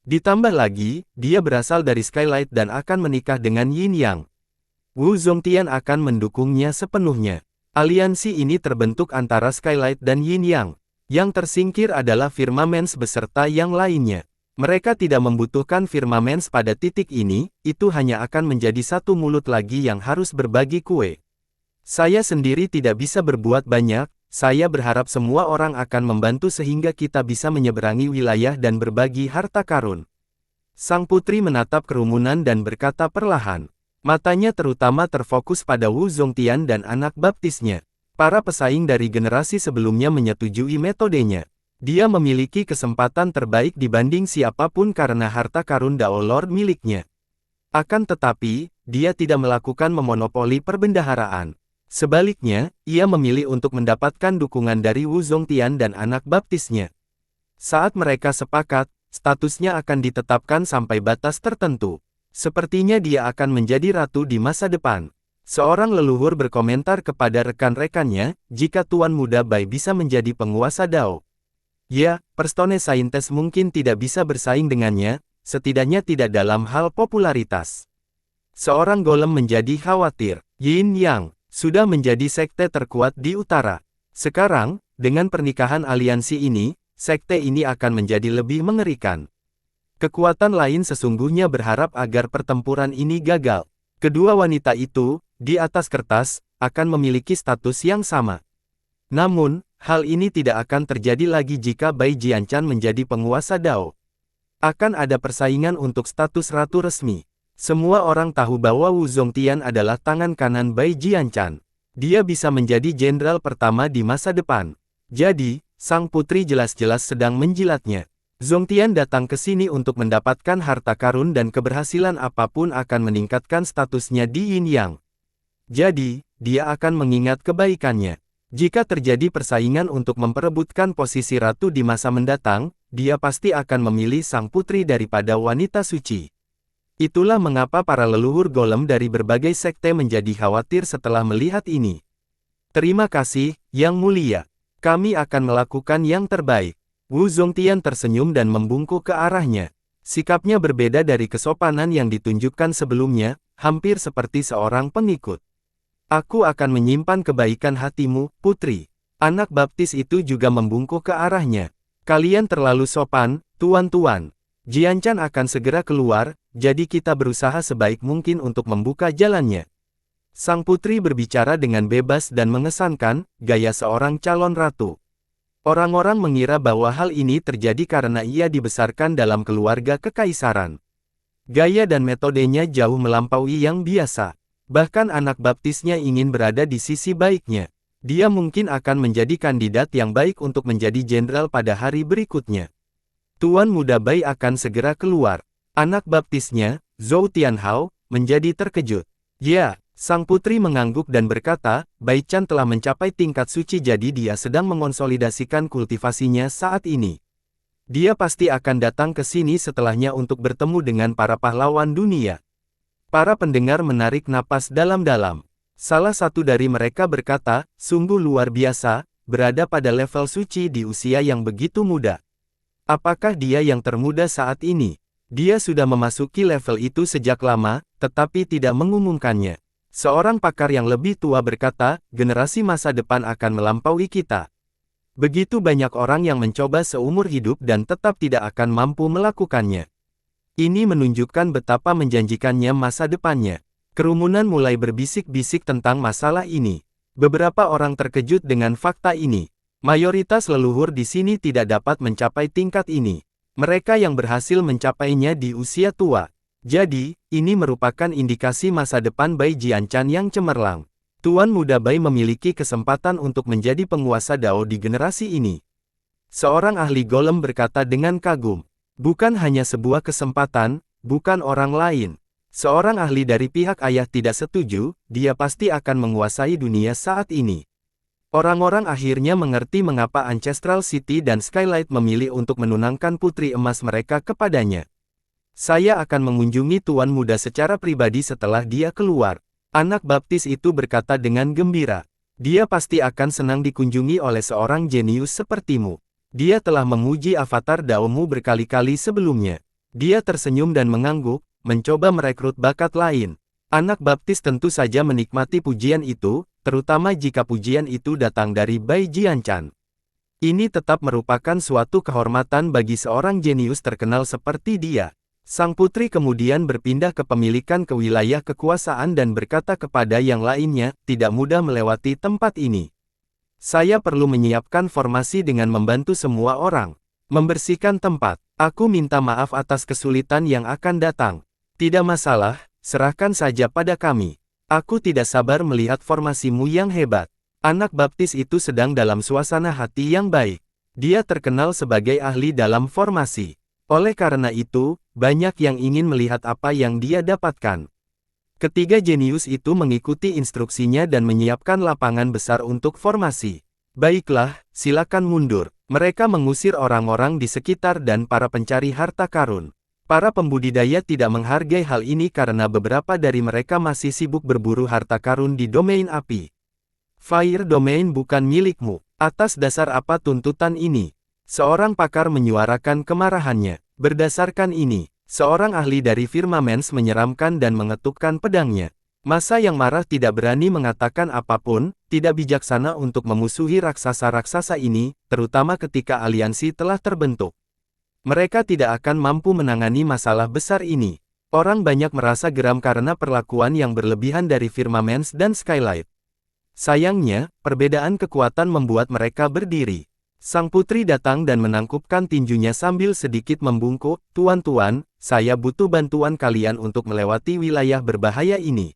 Ditambah lagi, dia berasal dari Skylight dan akan menikah dengan Yin Yang. Wu Zongtian akan mendukungnya sepenuhnya. Aliansi ini terbentuk antara Skylight dan Yin Yang. Yang tersingkir adalah Firmamens beserta yang lainnya. Mereka tidak membutuhkan Firmamens pada titik ini, itu hanya akan menjadi satu mulut lagi yang harus berbagi kue. Saya sendiri tidak bisa berbuat banyak, saya berharap semua orang akan membantu sehingga kita bisa menyeberangi wilayah dan berbagi harta karun. Sang putri menatap kerumunan dan berkata perlahan. Matanya terutama terfokus pada Wu Zongtian dan anak baptisnya. Para pesaing dari generasi sebelumnya menyetujui metodenya. Dia memiliki kesempatan terbaik dibanding siapapun karena harta karun Dao Lord miliknya. Akan tetapi, dia tidak melakukan memonopoli perbendaharaan. Sebaliknya, ia memilih untuk mendapatkan dukungan dari Wu Zongtian dan anak baptisnya. Saat mereka sepakat, statusnya akan ditetapkan sampai batas tertentu. Sepertinya dia akan menjadi ratu di masa depan. Seorang leluhur berkomentar kepada rekan-rekannya, jika Tuan Muda Bai bisa menjadi penguasa Dao. Ya, Perstone Saintes mungkin tidak bisa bersaing dengannya, setidaknya tidak dalam hal popularitas. Seorang golem menjadi khawatir. Yin Yang sudah menjadi sekte terkuat di utara. Sekarang, dengan pernikahan aliansi ini, sekte ini akan menjadi lebih mengerikan. Kekuatan lain sesungguhnya berharap agar pertempuran ini gagal. Kedua wanita itu, di atas kertas, akan memiliki status yang sama. Namun, hal ini tidak akan terjadi lagi jika Bai Jianchan menjadi penguasa Dao. Akan ada persaingan untuk status ratu resmi. Semua orang tahu bahwa Wu Zongtian adalah tangan kanan Bai Jianchan. Dia bisa menjadi jenderal pertama di masa depan. Jadi, sang putri jelas-jelas sedang menjilatnya. Zongtian datang ke sini untuk mendapatkan harta karun dan keberhasilan apapun akan meningkatkan statusnya di Yin Yang. Jadi, dia akan mengingat kebaikannya. Jika terjadi persaingan untuk memperebutkan posisi ratu di masa mendatang, dia pasti akan memilih sang putri daripada wanita suci. Itulah mengapa para leluhur golem dari berbagai sekte menjadi khawatir setelah melihat ini. Terima kasih, Yang Mulia. Kami akan melakukan yang terbaik. Wu Zongtian tersenyum dan membungkuk ke arahnya. Sikapnya berbeda dari kesopanan yang ditunjukkan sebelumnya, hampir seperti seorang pengikut. Aku akan menyimpan kebaikan hatimu, putri. Anak baptis itu juga membungkuk ke arahnya. Kalian terlalu sopan, tuan-tuan. Jianchan akan segera keluar, jadi kita berusaha sebaik mungkin untuk membuka jalannya. Sang putri berbicara dengan bebas dan mengesankan, gaya seorang calon ratu. Orang-orang mengira bahwa hal ini terjadi karena ia dibesarkan dalam keluarga kekaisaran. Gaya dan metodenya jauh melampaui yang biasa. Bahkan anak baptisnya ingin berada di sisi baiknya. Dia mungkin akan menjadi kandidat yang baik untuk menjadi jenderal pada hari berikutnya. Tuan Muda Bai akan segera keluar. Anak baptisnya, Zhou Tianhao, menjadi terkejut. Ya, sang putri mengangguk dan berkata, Bai Chan telah mencapai tingkat suci jadi dia sedang mengonsolidasikan kultivasinya saat ini. Dia pasti akan datang ke sini setelahnya untuk bertemu dengan para pahlawan dunia. Para pendengar menarik napas dalam-dalam. Salah satu dari mereka berkata, sungguh luar biasa, berada pada level suci di usia yang begitu muda. Apakah dia yang termuda saat ini? Dia sudah memasuki level itu sejak lama, tetapi tidak mengumumkannya. Seorang pakar yang lebih tua berkata, generasi masa depan akan melampaui kita. Begitu banyak orang yang mencoba seumur hidup dan tetap tidak akan mampu melakukannya. Ini menunjukkan betapa menjanjikannya masa depannya. Kerumunan mulai berbisik-bisik tentang masalah ini. Beberapa orang terkejut dengan fakta ini. Mayoritas leluhur di sini tidak dapat mencapai tingkat ini. Mereka yang berhasil mencapainya di usia tua. Jadi, ini merupakan indikasi masa depan Bai Jianchan yang cemerlang. Tuan Muda Bai memiliki kesempatan untuk menjadi penguasa Dao di generasi ini. Seorang ahli golem berkata dengan kagum. Bukan hanya sebuah kesempatan, bukan orang lain. Seorang ahli dari pihak ayah tidak setuju, dia pasti akan menguasai dunia saat ini. Orang-orang akhirnya mengerti mengapa Ancestral City dan Skylight memilih untuk menunangkan putri emas mereka kepadanya. Saya akan mengunjungi Tuan Muda secara pribadi setelah dia keluar. Anak baptis itu berkata dengan gembira. Dia pasti akan senang dikunjungi oleh seorang jenius sepertimu. Dia telah menguji avatar Daomu berkali-kali sebelumnya. Dia tersenyum dan mengangguk, mencoba merekrut bakat lain. Anak baptis tentu saja menikmati pujian itu, terutama jika pujian itu datang dari Bai Jianchan. Ini tetap merupakan suatu kehormatan bagi seorang jenius terkenal seperti dia. Sang putri kemudian berpindah ke pemilikan ke wilayah kekuasaan dan berkata kepada yang lainnya, tidak mudah melewati tempat ini. Saya perlu menyiapkan formasi dengan membantu semua orang. Membersihkan tempat. Aku minta maaf atas kesulitan yang akan datang. Tidak masalah, serahkan saja pada kami. Aku tidak sabar melihat formasimu yang hebat. Anak baptis itu sedang dalam suasana hati yang baik. Dia terkenal sebagai ahli dalam formasi. Oleh karena itu, banyak yang ingin melihat apa yang dia dapatkan. Ketiga jenius itu mengikuti instruksinya dan menyiapkan lapangan besar untuk formasi. Baiklah, silakan mundur. Mereka mengusir orang-orang di sekitar dan para pencari harta karun. Para pembudidaya tidak menghargai hal ini karena beberapa dari mereka masih sibuk berburu harta karun di domain api. Fire Domain bukan milikmu. Atas dasar apa tuntutan ini? Seorang pakar menyuarakan kemarahannya. Berdasarkan ini, seorang ahli dari Firmamens menyeramkan dan mengetukkan pedangnya. Masa yang marah tidak berani mengatakan apapun, tidak bijaksana untuk memusuhi raksasa-raksasa ini, terutama ketika aliansi telah terbentuk. Mereka tidak akan mampu menangani masalah besar ini. Orang banyak merasa geram karena perlakuan yang berlebihan dari Firmamens dan Skylight. Sayangnya, perbedaan kekuatan membuat mereka berdiri. Sang putri datang dan menangkupkan tinjunya sambil sedikit membungkuk, "Tuan-tuan, saya butuh bantuan kalian untuk melewati wilayah berbahaya ini."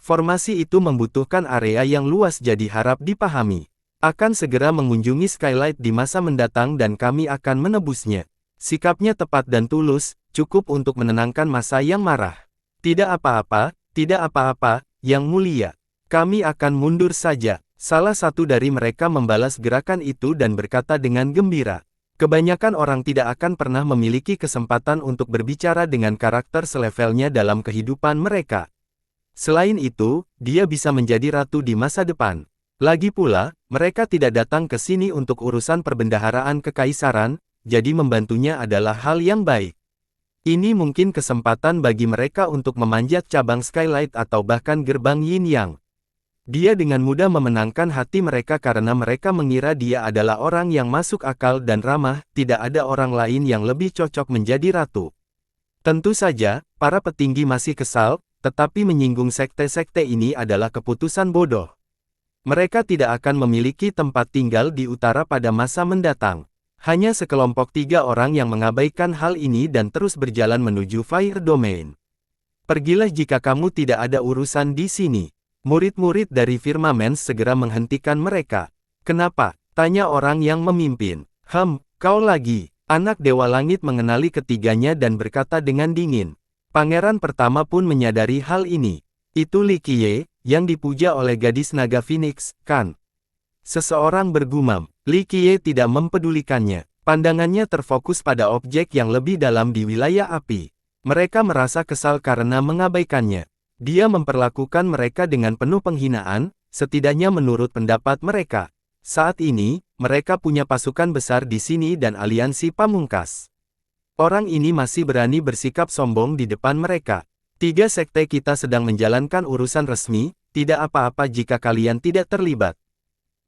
Formasi itu membutuhkan area yang luas jadi harap dipahami. Akan segera mengunjungi Skylight di masa mendatang dan kami akan menebusnya. Sikapnya tepat dan tulus, cukup untuk menenangkan masa yang marah. Tidak apa-apa, Yang Mulia. Kami akan mundur saja. Salah satu dari mereka membalas gerakan itu dan berkata dengan gembira. Kebanyakan orang tidak akan pernah memiliki kesempatan untuk berbicara dengan karakter selevelnya dalam kehidupan mereka. Selain itu, dia bisa menjadi ratu di masa depan. Lagi pula, mereka tidak datang ke sini untuk urusan perbendaharaan kekaisaran, jadi membantunya adalah hal yang baik. Ini mungkin kesempatan bagi mereka untuk memanjat cabang Skylight atau bahkan gerbang Yin Yang. Dia dengan mudah memenangkan hati mereka karena mereka mengira dia adalah orang yang masuk akal dan ramah, tidak ada orang lain yang lebih cocok menjadi ratu. Tentu saja, para petinggi masih kesal, tetapi menyinggung sekte-sekte ini adalah keputusan bodoh. Mereka tidak akan memiliki tempat tinggal di utara pada masa mendatang. Hanya sekelompok 3 orang yang mengabaikan hal ini dan terus berjalan menuju Fire Domain. Pergilah jika kamu tidak ada urusan di sini. Murid-murid dari Firmamens segera menghentikan mereka. Kenapa? Tanya orang yang memimpin. Kau lagi. Anak Dewa Langit mengenali ketiganya dan berkata dengan dingin. Pangeran pertama pun menyadari hal ini. Itu Li Qiye, yang dipuja oleh gadis naga Phoenix, kan? Seseorang bergumam. Li Qiye tidak mempedulikannya. Pandangannya terfokus pada objek yang lebih dalam di wilayah api. Mereka merasa kesal karena mengabaikannya. Dia memperlakukan mereka dengan penuh penghinaan, setidaknya menurut pendapat mereka. Saat ini, mereka punya pasukan besar di sini dan aliansi pamungkas. Orang ini masih berani bersikap sombong di depan mereka. 3 sekte kita sedang menjalankan urusan resmi, tidak apa-apa jika kalian tidak terlibat.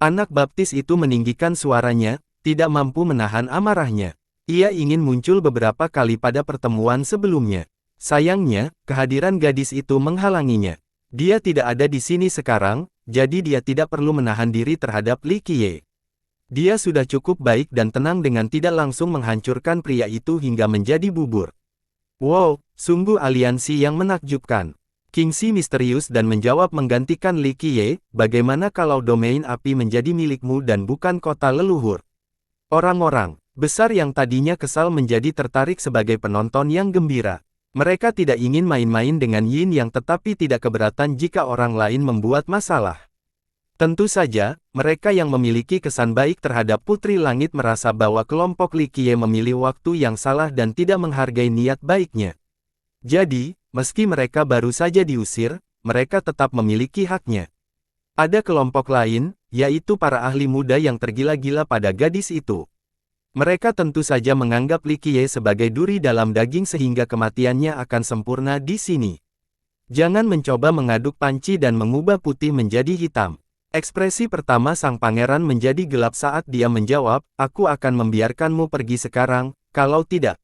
Anak baptis itu meninggikan suaranya, tidak mampu menahan amarahnya. Ia ingin muncul beberapa kali pada pertemuan sebelumnya. Sayangnya, kehadiran gadis itu menghalanginya. Dia tidak ada di sini sekarang, jadi dia tidak perlu menahan diri terhadap Li Qiye. Dia sudah cukup baik dan tenang dengan tidak langsung menghancurkan pria itu hingga menjadi bubur. Wow, sungguh aliansi yang menakjubkan. Kingxi misterius dan menjawab menggantikan Li Qiye, bagaimana kalau domain api menjadi milikmu dan bukan kota leluhur? Orang-orang besar yang tadinya kesal menjadi tertarik sebagai penonton yang gembira. Mereka tidak ingin main-main dengan Yin yang tetapi tidak keberatan jika orang lain membuat masalah. Tentu saja, mereka yang memiliki kesan baik terhadap Putri Langit merasa bahwa kelompok Li Qiye memilih waktu yang salah dan tidak menghargai niat baiknya. Jadi, meski mereka baru saja diusir, mereka tetap memiliki haknya. Ada kelompok lain, yaitu para ahli muda yang tergila-gila pada gadis itu. Mereka tentu saja menganggap Li Qiye sebagai duri dalam daging sehingga kematiannya akan sempurna di sini. Jangan mencoba mengaduk panci dan mengubah putih menjadi hitam. Ekspresi pertama sang pangeran menjadi gelap saat dia menjawab, aku akan membiarkanmu pergi sekarang, kalau tidak.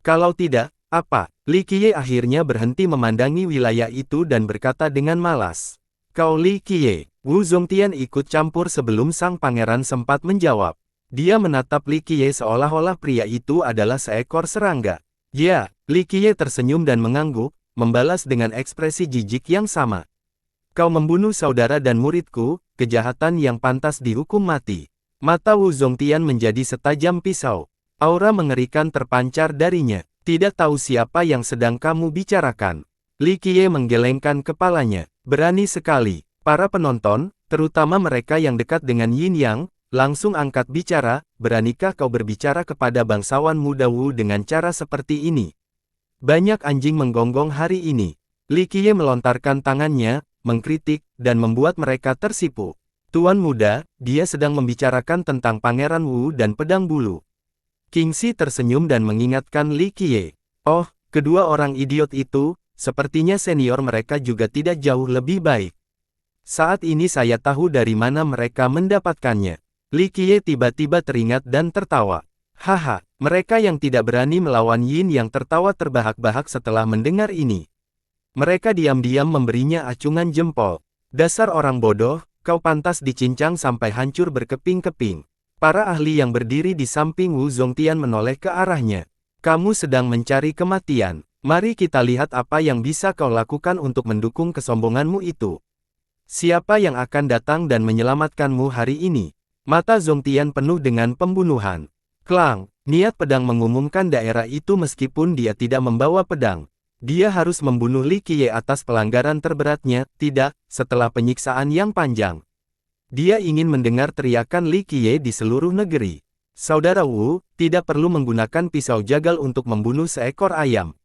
Kalau tidak, apa? Li Qiye akhirnya berhenti memandangi wilayah itu dan berkata dengan malas. Kau Li Qiye. Wu Zongtian ikut campur sebelum sang pangeran sempat menjawab. Dia menatap Li Qiye seolah-olah pria itu adalah seekor serangga. Ya, Li Qiye tersenyum dan mengangguk, membalas dengan ekspresi jijik yang sama. Kau membunuh saudara dan muridku, kejahatan yang pantas dihukum mati. Mata Wu Zongtian menjadi setajam pisau. Aura mengerikan terpancar darinya. Tidak tahu siapa yang sedang kamu bicarakan. Li Qiye menggelengkan kepalanya. Berani sekali. Para penonton, terutama mereka yang dekat dengan Yin Yang, langsung angkat bicara, beranikah kau berbicara kepada bangsawan muda Wu dengan cara seperti ini? Banyak anjing menggonggong hari ini. Li Qiye melontarkan tangannya, mengkritik, dan membuat mereka tersipu. Tuan muda, dia sedang membicarakan tentang Pangeran Wu dan pedang bulu. Kingxi tersenyum dan mengingatkan Li Qiye. Oh, kedua orang idiot itu, sepertinya senior mereka juga tidak jauh lebih baik. Saat ini saya tahu dari mana mereka mendapatkannya. Li Qiye tiba-tiba teringat dan tertawa. Haha, mereka yang tidak berani melawan Yin yang tertawa terbahak-bahak setelah mendengar ini. Mereka diam-diam memberinya acungan jempol. Dasar orang bodoh, kau pantas dicincang sampai hancur berkeping-keping. Para ahli yang berdiri di samping Wu Zongtian menoleh ke arahnya. Kamu sedang mencari kematian. Mari kita lihat apa yang bisa kau lakukan untuk mendukung kesombonganmu itu. Siapa yang akan datang dan menyelamatkanmu hari ini? Mata Zongtian penuh dengan pembunuhan. Klang, niat pedang mengumumkan daerah itu meskipun dia tidak membawa pedang. Dia harus membunuh Li Qiye atas pelanggaran terberatnya, tidak, setelah penyiksaan yang panjang. Dia ingin mendengar teriakan Li Qiye di seluruh negeri. Saudara Wu, tidak perlu menggunakan pisau jagal untuk membunuh seekor ayam.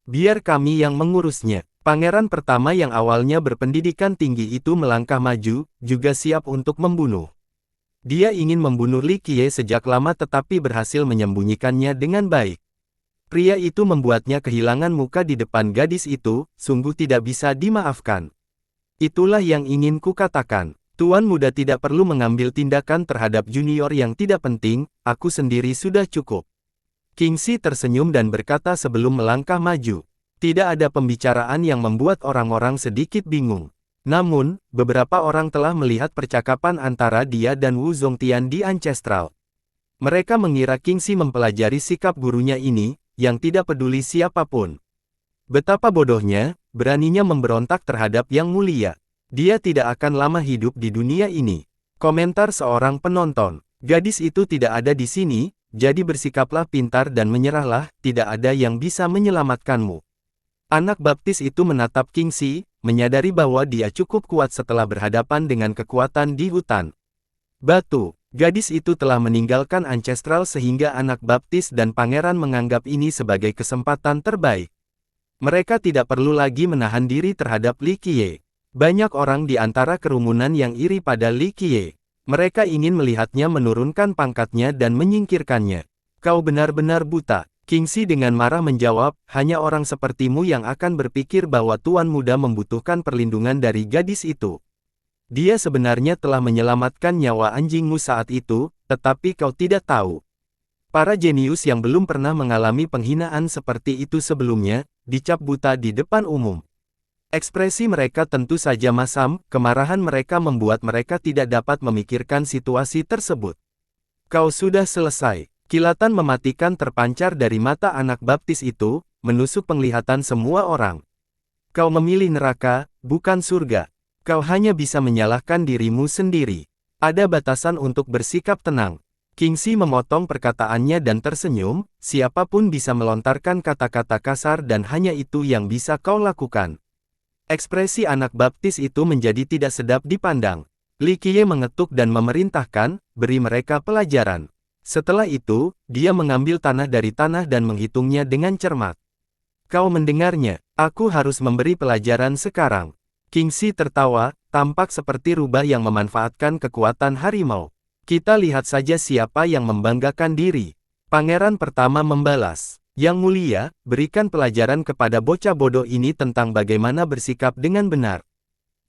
Biar kami yang mengurusnya. Pangeran pertama yang awalnya berpendidikan tinggi itu melangkah maju, juga siap untuk membunuh. Dia ingin membunuh Li Qiye sejak lama tetapi berhasil menyembunyikannya dengan baik. Pria itu membuatnya kehilangan muka di depan gadis itu, sungguh tidak bisa dimaafkan. Itulah yang ingin kukatakan. Tuan muda tidak perlu mengambil tindakan terhadap junior yang tidak penting, aku sendiri sudah cukup. Kingxi tersenyum dan berkata sebelum melangkah maju. Tidak ada pembicaraan yang membuat orang-orang sedikit bingung. Namun, beberapa orang telah melihat percakapan antara dia dan Wu Zongtian di Ancestral. Mereka mengira Kingxi mempelajari sikap gurunya ini, yang tidak peduli siapapun. Betapa bodohnya, beraninya memberontak terhadap yang mulia. Dia tidak akan lama hidup di dunia ini. Komentar seorang penonton. Gadis itu tidak ada di sini, jadi bersikaplah pintar dan menyerahlah, tidak ada yang bisa menyelamatkanmu. Anak baptis itu menatap Kingxi, menyadari bahwa dia cukup kuat setelah berhadapan dengan kekuatan di hutan. Batu, gadis itu telah meninggalkan Ancestral sehingga anak baptis dan pangeran menganggap ini sebagai kesempatan terbaik. Mereka tidak perlu lagi menahan diri terhadap Li Qiye. Banyak orang di antara kerumunan yang iri pada Li Qiye. Mereka ingin melihatnya menurunkan pangkatnya dan menyingkirkannya. Kau benar-benar buta. Kingxi dengan marah menjawab, hanya orang sepertimu yang akan berpikir bahwa Tuan Muda membutuhkan perlindungan dari gadis itu. Dia sebenarnya telah menyelamatkan nyawa anjingmu saat itu, tetapi kau tidak tahu. Para jenius yang belum pernah mengalami penghinaan seperti itu sebelumnya, dicap buta di depan umum. Ekspresi mereka tentu saja masam, kemarahan mereka membuat mereka tidak dapat memikirkan situasi tersebut. Kau sudah selesai. Kilatan mematikan terpancar dari mata anak baptis itu, menusuk penglihatan semua orang. Kau memilih neraka, bukan surga. Kau hanya bisa menyalahkan dirimu sendiri. Ada batasan untuk bersikap tenang. Kingxi memotong perkataannya dan tersenyum, siapapun bisa melontarkan kata-kata kasar dan hanya itu yang bisa kau lakukan. Ekspresi anak baptis itu menjadi tidak sedap dipandang. Li Qiye mengetuk dan memerintahkan, beri mereka pelajaran. Setelah itu, dia mengambil tanah dari tanah dan menghitungnya dengan cermat. Kau mendengarnya, aku harus memberi pelajaran sekarang. Kingxi tertawa, tampak seperti rubah yang memanfaatkan kekuatan harimau. Kita lihat saja siapa yang membanggakan diri. Pangeran pertama membalas. Yang mulia, berikan pelajaran kepada bocah bodoh ini tentang bagaimana bersikap dengan benar.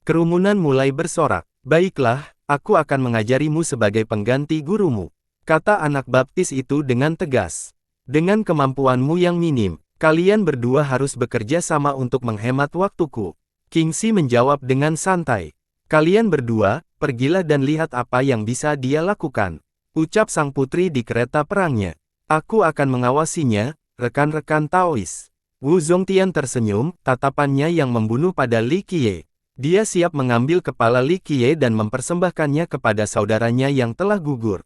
Kerumunan mulai bersorak. Baiklah, aku akan mengajarimu sebagai pengganti gurumu. Kata anak baptis itu dengan tegas. Dengan kemampuanmu yang minim, kalian berdua harus bekerja sama untuk menghemat waktuku. Kingxi menjawab dengan santai. Kalian berdua, pergilah dan lihat apa yang bisa dia lakukan. Ucap sang putri di kereta perangnya. Aku akan mengawasinya, rekan-rekan Taois. Wu Zongtian tersenyum, tatapannya yang membunuh pada Li Qiye. Dia siap mengambil kepala Li Qiye dan mempersembahkannya kepada saudaranya yang telah gugur.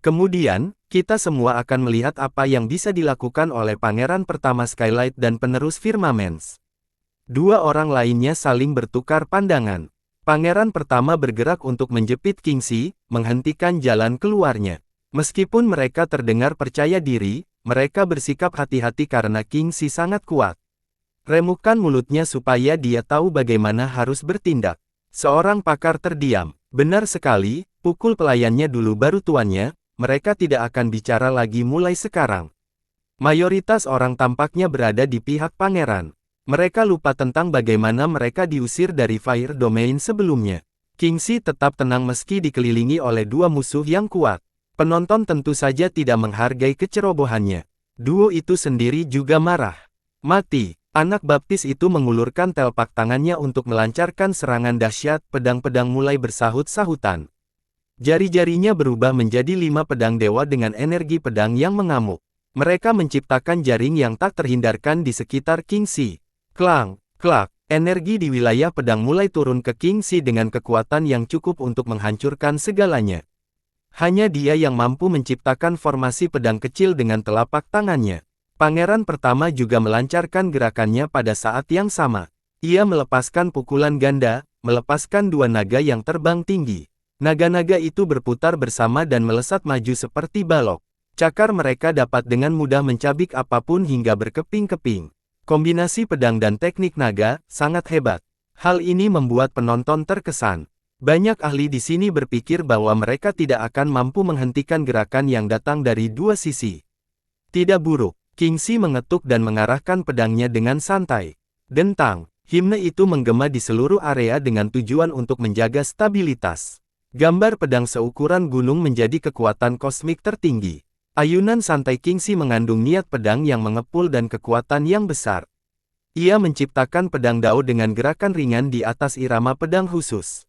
Kemudian, kita semua akan melihat apa yang bisa dilakukan oleh pangeran pertama Skylight dan penerus Firmamens. Dua orang lainnya saling bertukar pandangan. Pangeran pertama bergerak untuk menjepit Kingxi, menghentikan jalan keluarnya. Meskipun mereka terdengar percaya diri, mereka bersikap hati-hati karena Kingxi sangat kuat. Remukkan mulutnya supaya dia tahu bagaimana harus bertindak. Seorang pakar terdiam. Benar sekali, pukul pelayannya dulu baru tuannya. Mereka tidak akan bicara lagi mulai sekarang. Mayoritas orang tampaknya berada di pihak pangeran. Mereka lupa tentang bagaimana mereka diusir dari Fire Domain sebelumnya. Kingxi tetap tenang meski dikelilingi oleh dua musuh yang kuat. Penonton tentu saja tidak menghargai kecerobohannya. Duo itu sendiri juga marah. Mati. Anak baptis itu mengulurkan telapak tangannya untuk melancarkan serangan dahsyat, pedang-pedang mulai bersahut-sahutan. Jari-jarinya berubah menjadi 5 pedang dewa dengan energi pedang yang mengamuk. Mereka menciptakan jaring yang tak terhindarkan di sekitar Kingxi. Klang, klak, energi di wilayah pedang mulai turun ke Kingxi dengan kekuatan yang cukup untuk menghancurkan segalanya. Hanya dia yang mampu menciptakan formasi pedang kecil dengan telapak tangannya. Pangeran pertama juga melancarkan gerakannya pada saat yang sama. Ia melepaskan pukulan ganda, melepaskan dua naga yang terbang tinggi. Naga-naga itu berputar bersama dan melesat maju seperti balok. Cakar mereka dapat dengan mudah mencabik apapun hingga berkeping-keping. Kombinasi pedang dan teknik naga sangat hebat. Hal ini membuat penonton terkesan. Banyak ahli di sini berpikir bahwa mereka tidak akan mampu menghentikan gerakan yang datang dari dua sisi. Tidak buruk, Kingxi mengetuk dan mengarahkan pedangnya dengan santai. Dentang, himne itu menggema di seluruh area dengan tujuan untuk menjaga stabilitas. Gambar pedang seukuran gunung menjadi kekuatan kosmik tertinggi. Ayunan santai Kingxi mengandung niat pedang yang mengepul dan kekuatan yang besar. Ia menciptakan pedang Dao dengan gerakan ringan di atas irama pedang khusus.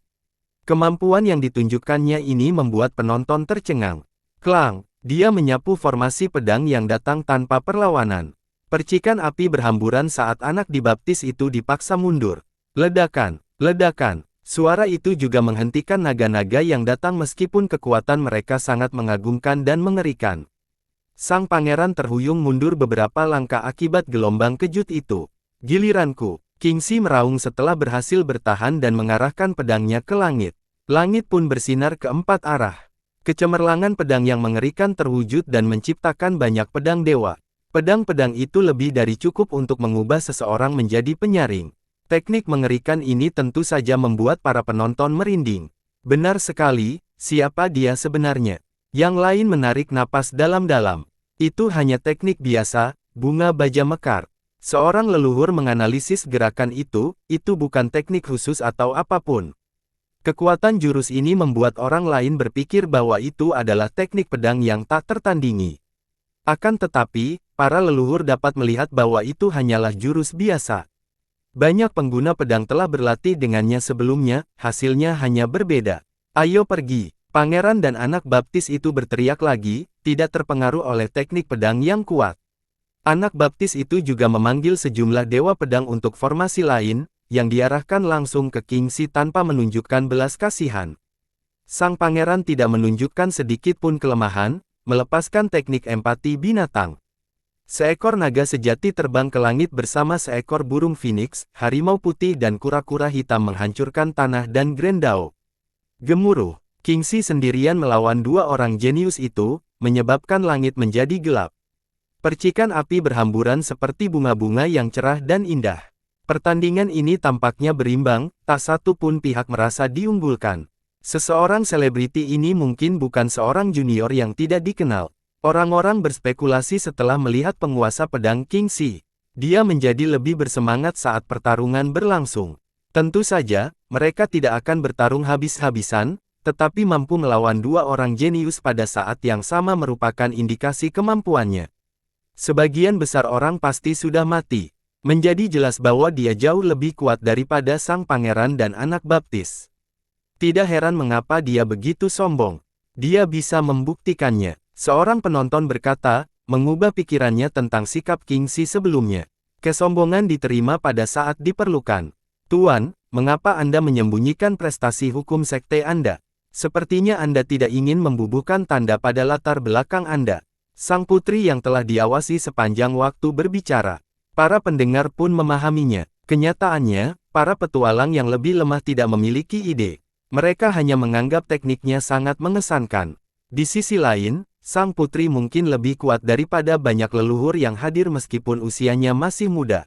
Kemampuan yang ditunjukkannya ini membuat penonton tercengang. Klang, dia menyapu formasi pedang yang datang tanpa perlawanan. Percikan api berhamburan saat anak dibaptis itu dipaksa mundur. Ledakan, ledakan. Suara itu juga menghentikan naga-naga yang datang meskipun kekuatan mereka sangat mengagumkan dan mengerikan. Sang pangeran terhuyung mundur beberapa langkah akibat gelombang kejut itu. Giliranku. Kingxi meraung setelah berhasil bertahan dan mengarahkan pedangnya ke langit. Langit pun bersinar ke empat arah. Kecemerlangan pedang yang mengerikan terwujud dan menciptakan banyak pedang dewa. Pedang-pedang itu lebih dari cukup untuk mengubah seseorang menjadi penyaring. Teknik mengerikan ini tentu saja membuat para penonton merinding. Benar sekali, siapa dia sebenarnya? Yang lain menarik napas dalam-dalam. Itu hanya teknik biasa, bunga baja mekar. Seorang leluhur menganalisis gerakan itu bukan teknik khusus atau apapun. Kekuatan jurus ini membuat orang lain berpikir bahwa itu adalah teknik pedang yang tak tertandingi. Akan tetapi, para leluhur dapat melihat bahwa itu hanyalah jurus biasa. Banyak pengguna pedang telah berlatih dengannya sebelumnya, hasilnya hanya berbeda. Ayo pergi, pangeran dan anak baptis itu berteriak lagi, tidak terpengaruh oleh teknik pedang yang kuat. Anak baptis itu juga memanggil sejumlah dewa pedang untuk formasi lain, yang diarahkan langsung ke Kingxi tanpa menunjukkan belas kasihan. Sang pangeran tidak menunjukkan sedikit pun kelemahan, melepaskan teknik empati binatang. Seekor naga sejati terbang ke langit bersama seekor burung phoenix, harimau putih dan kura-kura hitam menghancurkan tanah dan Grendao. Gemuruh, Kingxi sendirian melawan dua orang jenius itu, menyebabkan langit menjadi gelap. Percikan api berhamburan seperti bunga-bunga yang cerah dan indah. Pertandingan ini tampaknya berimbang, tak satu pun pihak merasa diunggulkan. Seseorang selebriti ini mungkin bukan seorang junior yang tidak dikenal. Orang-orang berspekulasi setelah melihat penguasa pedang Kingxi. Dia menjadi lebih bersemangat saat pertarungan berlangsung. Tentu saja, mereka tidak akan bertarung habis-habisan, tetapi mampu melawan dua orang jenius pada saat yang sama merupakan indikasi kemampuannya. Sebagian besar orang pasti sudah mati. Menjadi jelas bahwa dia jauh lebih kuat daripada sang pangeran dan anak baptis. Tidak heran mengapa dia begitu sombong. Dia bisa membuktikannya. Seorang penonton berkata, mengubah pikirannya tentang sikap Kingxi sebelumnya. Kesombongan diterima pada saat diperlukan. Tuan, mengapa Anda menyembunyikan prestasi hukum sekte Anda? Sepertinya Anda tidak ingin membubuhkan tanda pada latar belakang Anda. Sang putri yang telah diawasi sepanjang waktu berbicara. Para pendengar pun memahaminya. Kenyataannya, para petualang yang lebih lemah tidak memiliki ide. Mereka hanya menganggap tekniknya sangat mengesankan. Di sisi lain, sang putri mungkin lebih kuat daripada banyak leluhur yang hadir meskipun usianya masih muda.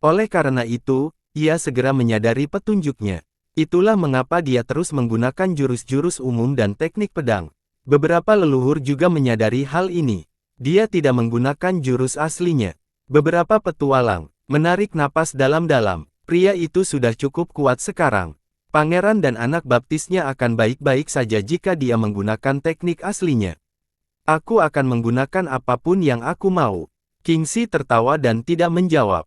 Oleh karena itu, ia segera menyadari petunjuknya. Itulah mengapa dia terus menggunakan jurus-jurus umum dan teknik pedang. Beberapa leluhur juga menyadari hal ini. Dia tidak menggunakan jurus aslinya. Beberapa petualang menarik napas dalam-dalam. Pria itu sudah cukup kuat sekarang. Pangeran dan anak baptisnya akan baik-baik saja jika dia menggunakan teknik aslinya. Aku akan menggunakan apapun yang aku mau. Kingxi tertawa dan tidak menjawab.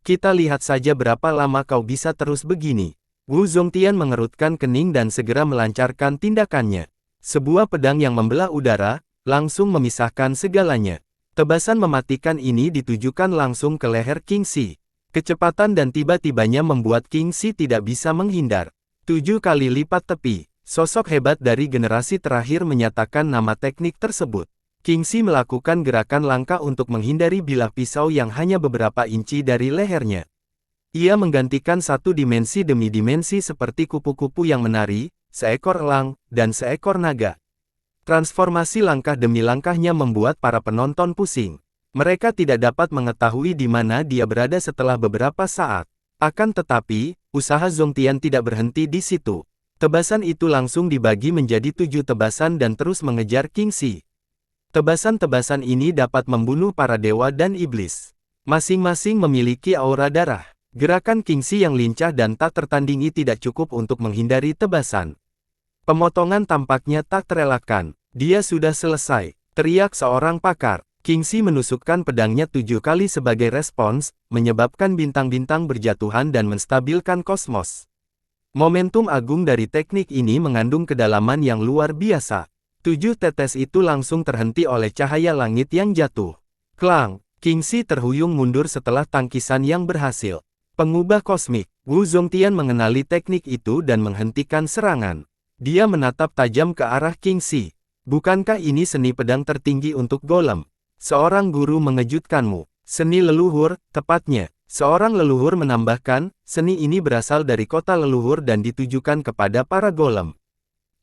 Kita lihat saja berapa lama kau bisa terus begini. Wu Zongtian mengerutkan kening dan segera melancarkan tindakannya. Sebuah pedang yang membelah udara, langsung memisahkan segalanya. Tebasan mematikan ini ditujukan langsung ke leher Kingxi. Kecepatan dan tiba-tibanya membuat Kingxi tidak bisa menghindar. 7 kali lipat tepi. Sosok hebat dari generasi terakhir menyatakan nama teknik tersebut. Kingxi melakukan gerakan langka untuk menghindari bilah pisau yang hanya beberapa inci dari lehernya. Ia menggantikan satu dimensi demi dimensi seperti kupu-kupu yang menari, seekor elang, dan seekor naga. Transformasi langkah demi langkahnya membuat para penonton pusing. Mereka tidak dapat mengetahui di mana dia berada setelah beberapa saat. Akan tetapi, usaha Zongtian tidak berhenti di situ. Tebasan itu langsung dibagi menjadi 7 tebasan dan terus mengejar Kingxi. Tebasan-tebasan ini dapat membunuh para dewa dan iblis. Masing-masing memiliki aura darah. Gerakan Kingxi yang lincah dan tak tertandingi tidak cukup untuk menghindari tebasan. Pemotongan tampaknya tak terelakkan. Dia sudah selesai, teriak seorang pakar. Kingxi menusukkan pedangnya 7 kali sebagai respons, menyebabkan bintang-bintang berjatuhan dan menstabilkan kosmos. Momentum agung dari teknik ini mengandung kedalaman yang luar biasa. 7 tetes itu langsung terhenti oleh cahaya langit yang jatuh. Klang, Kingxi terhuyung mundur setelah tangkisan yang berhasil. Pengubah kosmik, Wu Zongtian mengenali teknik itu dan menghentikan serangan. Dia menatap tajam ke arah Kingxi. Bukankah ini seni pedang tertinggi untuk golem? Seorang guru mengejutkanmu. Seni leluhur, tepatnya. Seorang leluhur menambahkan, seni ini berasal dari kota leluhur dan ditujukan kepada para golem.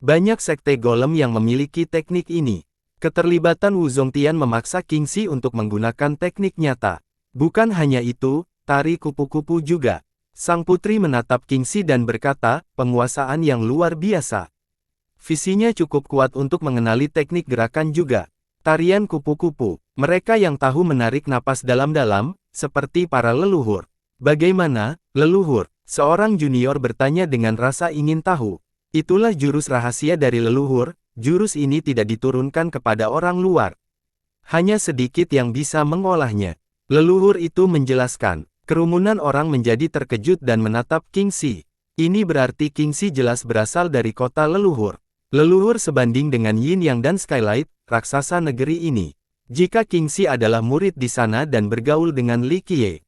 Banyak sekte golem yang memiliki teknik ini. Keterlibatan Wu Zongtian memaksa Kingxi untuk menggunakan teknik nyata. Bukan hanya itu, tari kupu-kupu juga. Sang putri menatap Kingxi dan berkata, penguasaan yang luar biasa. Visinya cukup kuat untuk mengenali teknik gerakan juga. Tarian kupu-kupu. Mereka yang tahu menarik napas dalam-dalam, seperti para leluhur. Bagaimana, leluhur? Seorang junior bertanya dengan rasa ingin tahu. Itulah jurus rahasia dari leluhur, jurus ini tidak diturunkan kepada orang luar. Hanya sedikit yang bisa mengolahnya. Leluhur itu menjelaskan. Kerumunan orang menjadi terkejut dan menatap Kingxi. Ini berarti Kingxi jelas berasal dari kota leluhur. Leluhur sebanding dengan Yin Yang dan Skylight, raksasa negeri ini. Jika Kingxi adalah murid di sana dan bergaul dengan Li Qiye.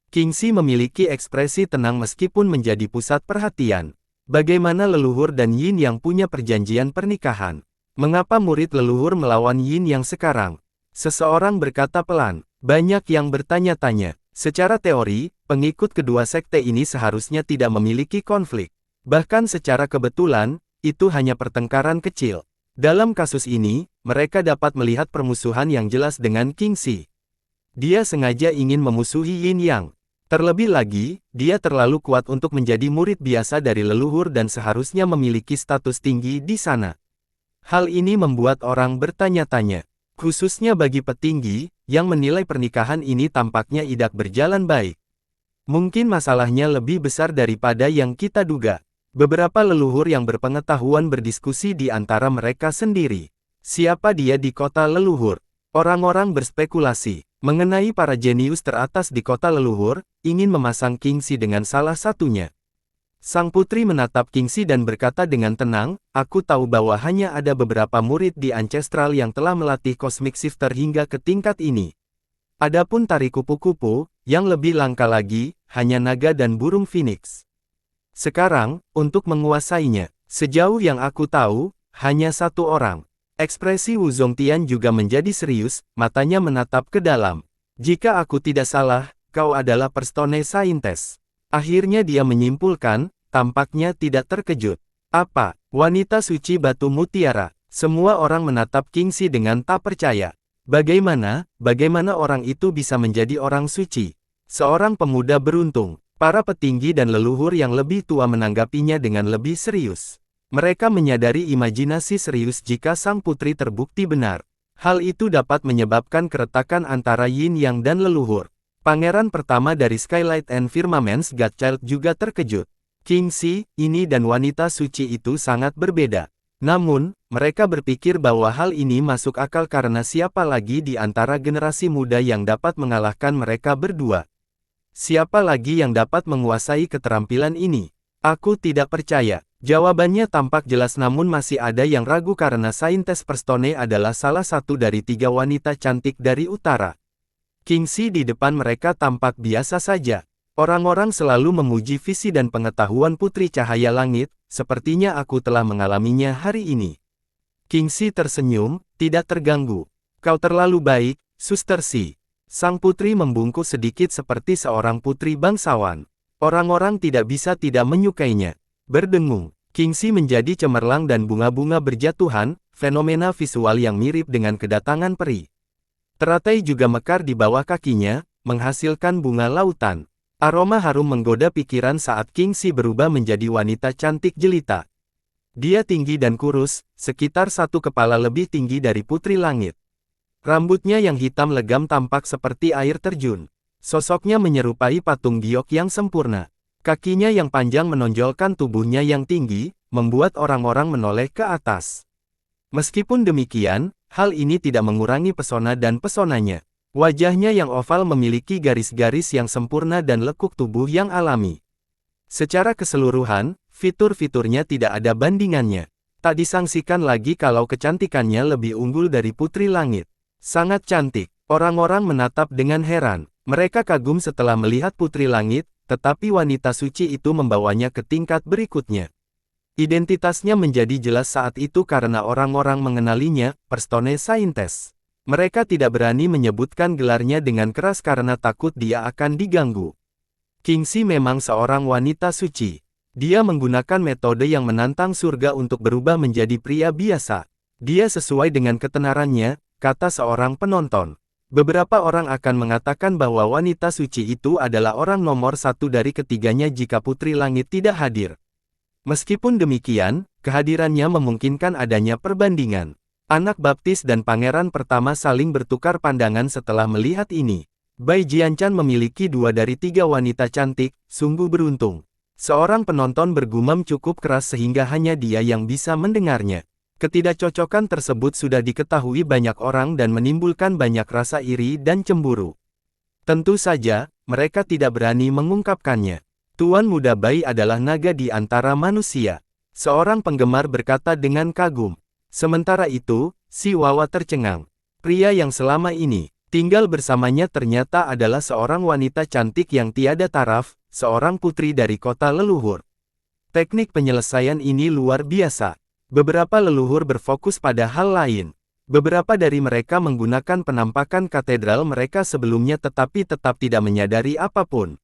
Kingxi memiliki ekspresi tenang meskipun menjadi pusat perhatian. Bagaimana leluhur dan Yin Yang punya perjanjian pernikahan? Mengapa murid leluhur melawan Yin Yang sekarang? Seseorang berkata pelan. Banyak yang bertanya-tanya. Secara teori, pengikut kedua sekte ini seharusnya tidak memiliki konflik. Bahkan secara kebetulan, itu hanya pertengkaran kecil. Dalam kasus ini, mereka dapat melihat permusuhan yang jelas dengan Kingxi. Dia sengaja ingin memusuhi Yin Yang. Terlebih lagi, dia terlalu kuat untuk menjadi murid biasa dari leluhur dan seharusnya memiliki status tinggi di sana. Hal ini membuat orang bertanya-tanya. Khususnya bagi petinggi, yang menilai pernikahan ini tampaknya tidak berjalan baik. Mungkin masalahnya lebih besar daripada yang kita duga. Beberapa leluhur yang berpengetahuan berdiskusi di antara mereka sendiri. Siapa dia di kota leluhur? Orang-orang berspekulasi mengenai para jenius teratas di kota leluhur, ingin memasang Kingxi dengan salah satunya. Sang putri menatap Kingxi dan berkata dengan tenang, aku tahu bahwa hanya ada beberapa murid di Ancestral yang telah melatih Cosmic Shifter hingga ke tingkat ini. Adapun tari kupu-kupu, yang lebih langka lagi, hanya naga dan burung phoenix. Sekarang, untuk menguasainya, sejauh yang aku tahu, hanya satu orang. Ekspresi Wu Zongtian juga menjadi serius, matanya menatap ke dalam. Jika aku tidak salah, kau adalah Persone Saintes. Akhirnya dia menyimpulkan, tampaknya tidak terkejut. Apa? Wanita suci batu mutiara. Semua orang menatap Kingxi dengan tak percaya. Bagaimana orang itu bisa menjadi orang suci? Seorang pemuda beruntung. Para petinggi dan leluhur yang lebih tua menanggapinya dengan lebih serius. Mereka menyadari imajinasi serius jika sang putri terbukti benar. Hal itu dapat menyebabkan keretakan antara Yin Yang dan leluhur. Pangeran pertama dari Skylight and Firmament's Godchild juga terkejut. Kingxi, ini dan wanita suci itu sangat berbeda. Namun, mereka berpikir bahwa hal ini masuk akal karena siapa lagi di antara generasi muda yang dapat mengalahkan mereka berdua. Siapa lagi yang dapat menguasai keterampilan ini? Aku tidak percaya. Jawabannya tampak jelas namun masih ada yang ragu karena Saintes Persone adalah salah satu dari 3 wanita cantik dari utara. Kingxi di depan mereka tampak biasa saja. Orang-orang selalu memuji visi dan pengetahuan Putri Cahaya Langit, sepertinya aku telah mengalaminya hari ini. Kingxi tersenyum, tidak terganggu. Kau terlalu baik, Suster Si. Sang putri membungkuk sedikit seperti seorang putri bangsawan. Orang-orang tidak bisa tidak menyukainya. Berdengung, Kingxi menjadi cemerlang dan bunga-bunga berjatuhan, fenomena visual yang mirip dengan kedatangan peri. Teratai juga mekar di bawah kakinya, menghasilkan bunga lautan. Aroma harum menggoda pikiran saat Kingxi berubah menjadi wanita cantik jelita. Dia tinggi dan kurus, sekitar 1 kepala lebih tinggi dari Putri Langit. Rambutnya yang hitam legam tampak seperti air terjun. Sosoknya menyerupai patung giok yang sempurna. Kakinya yang panjang menonjolkan tubuhnya yang tinggi, membuat orang-orang menoleh ke atas. Meskipun demikian, hal ini tidak mengurangi pesona dan pesonanya. Wajahnya yang oval memiliki garis-garis yang sempurna dan lekuk tubuh yang alami. Secara keseluruhan, fitur-fiturnya tidak ada bandingannya. Tak disangsikan lagi kalau kecantikannya lebih unggul dari Putri Langit. Sangat cantik. Orang-orang menatap dengan heran. Mereka kagum setelah melihat Putri Langit, tetapi wanita suci itu membawanya ke tingkat berikutnya. Identitasnya menjadi jelas saat itu karena orang-orang mengenalinya, Persone Saintes. Mereka tidak berani menyebutkan gelarnya dengan keras karena takut dia akan diganggu. Kingxi memang seorang wanita suci. Dia menggunakan metode yang menantang surga untuk berubah menjadi pria biasa. Dia sesuai dengan ketenarannya, kata seorang penonton. Beberapa orang akan mengatakan bahwa wanita suci itu adalah orang nomor satu dari ketiganya jika Putri Langit tidak hadir. Meskipun demikian, kehadirannya memungkinkan adanya perbandingan. Anak baptis dan pangeran pertama saling bertukar pandangan setelah melihat ini. Bai Jianchan memiliki 2 dari 3 wanita cantik, sungguh beruntung. Seorang penonton bergumam cukup keras sehingga hanya dia yang bisa mendengarnya. Ketidakcocokan tersebut sudah diketahui banyak orang dan menimbulkan banyak rasa iri dan cemburu. Tentu saja, mereka tidak berani mengungkapkannya. Tuan muda Bai adalah naga di antara manusia. Seorang penggemar berkata dengan kagum. Sementara itu, si Wawa tercengang. Pria yang selama ini tinggal bersamanya ternyata adalah seorang wanita cantik yang tiada taraf, seorang putri dari kota leluhur. Teknik penyelesaian ini luar biasa. Beberapa leluhur berfokus pada hal lain. Beberapa dari mereka menggunakan penampakan katedral mereka sebelumnya tetapi tetap tidak menyadari apapun.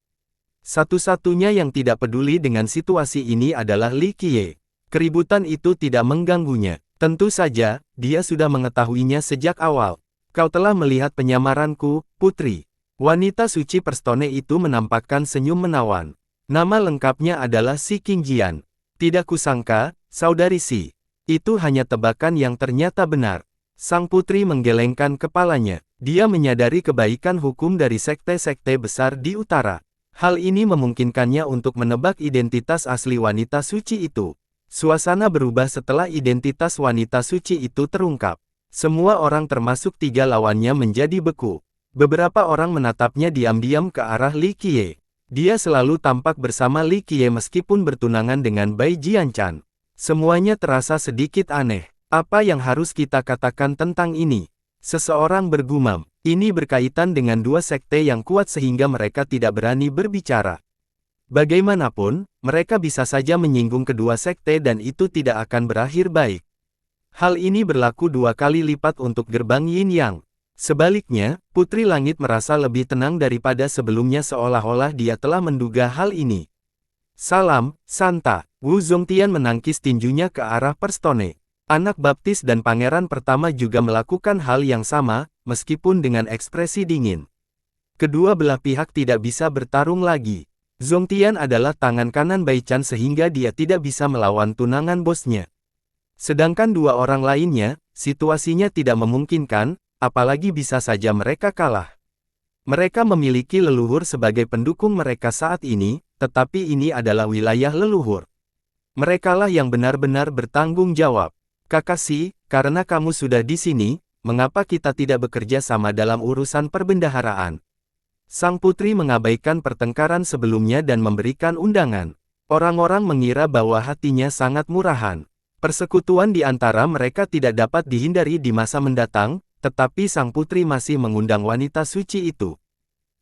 Satu-satunya yang tidak peduli dengan situasi ini adalah Li Qiye. Keributan itu tidak mengganggunya. Tentu saja, dia sudah mengetahuinya sejak awal. Kau telah melihat penyamaranku, putri. Wanita suci Perstone itu menampakkan senyum menawan. Nama lengkapnya adalah Si Qingjian. Tidak kusangka, saudari Si. Itu hanya tebakan yang ternyata benar. Sang putri menggelengkan kepalanya. Dia menyadari kebaikan hukum dari sekte-sekte besar di utara. Hal ini memungkinkannya untuk menebak identitas asli wanita suci itu. Suasana berubah setelah identitas wanita suci itu terungkap. Semua orang termasuk 3 lawannya menjadi beku. Beberapa orang menatapnya diam-diam ke arah Li Qiye. Dia selalu tampak bersama Li Qiye meskipun bertunangan dengan Bai Jianchan. Semuanya terasa sedikit aneh. Apa yang harus kita katakan tentang ini? Seseorang bergumam. Ini berkaitan dengan 2 sekte yang kuat sehingga mereka tidak berani berbicara. Bagaimanapun, mereka bisa saja menyinggung kedua sekte dan itu tidak akan berakhir baik. Hal ini berlaku 2 kali lipat untuk gerbang Yin Yang. Sebaliknya, Putri Langit merasa lebih tenang daripada sebelumnya seolah-olah dia telah menduga hal ini. Salam, Santa. Wu Zongtian menangkis tinjunya ke arah Perstone. Anak baptis dan pangeran pertama juga melakukan hal yang sama, meskipun dengan ekspresi dingin. Kedua belah pihak tidak bisa bertarung lagi. Zongtian adalah tangan kanan Bai Chan sehingga dia tidak bisa melawan tunangan bosnya. Sedangkan 2 orang lainnya, situasinya tidak memungkinkan, apalagi bisa saja mereka kalah. Mereka memiliki leluhur sebagai pendukung mereka saat ini, tetapi ini adalah wilayah leluhur. Merekalah yang benar-benar bertanggung jawab. Kakashi, karena kamu sudah di sini, mengapa kita tidak bekerja sama dalam urusan perbendaharaan? Sang putri mengabaikan pertengkaran sebelumnya dan memberikan undangan. Orang-orang mengira bahwa hatinya sangat murahan. Persekutuan di antara mereka tidak dapat dihindari di masa mendatang, tetapi sang putri masih mengundang wanita suci itu.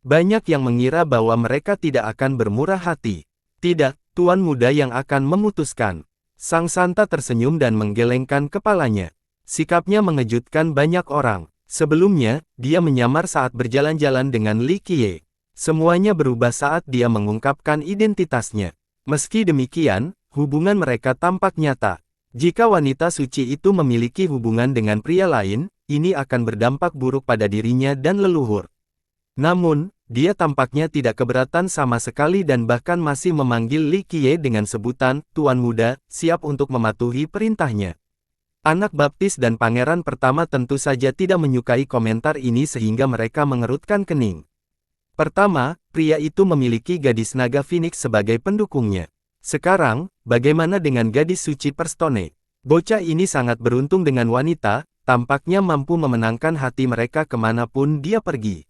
Banyak yang mengira bahwa mereka tidak akan bermurah hati. Tidak, tuan muda yang akan memutuskan. Sang Santa tersenyum dan menggelengkan kepalanya. Sikapnya mengejutkan banyak orang. Sebelumnya, dia menyamar saat berjalan-jalan dengan Li Qiye. Semuanya berubah saat dia mengungkapkan identitasnya. Meski demikian, hubungan mereka tampak nyata. Jika wanita suci itu memiliki hubungan dengan pria lain, ini akan berdampak buruk pada dirinya dan leluhur. Namun, dia tampaknya tidak keberatan sama sekali dan bahkan masih memanggil Li Qiye dengan sebutan, Tuan Muda, siap untuk mematuhi perintahnya. Anak baptis dan pangeran pertama tentu saja tidak menyukai komentar ini sehingga mereka mengerutkan kening. Pertama, pria itu memiliki gadis naga Phoenix sebagai pendukungnya. Sekarang, bagaimana dengan gadis suci Perstone? Bocah ini sangat beruntung dengan wanita, tampaknya mampu memenangkan hati mereka kemanapun dia pergi.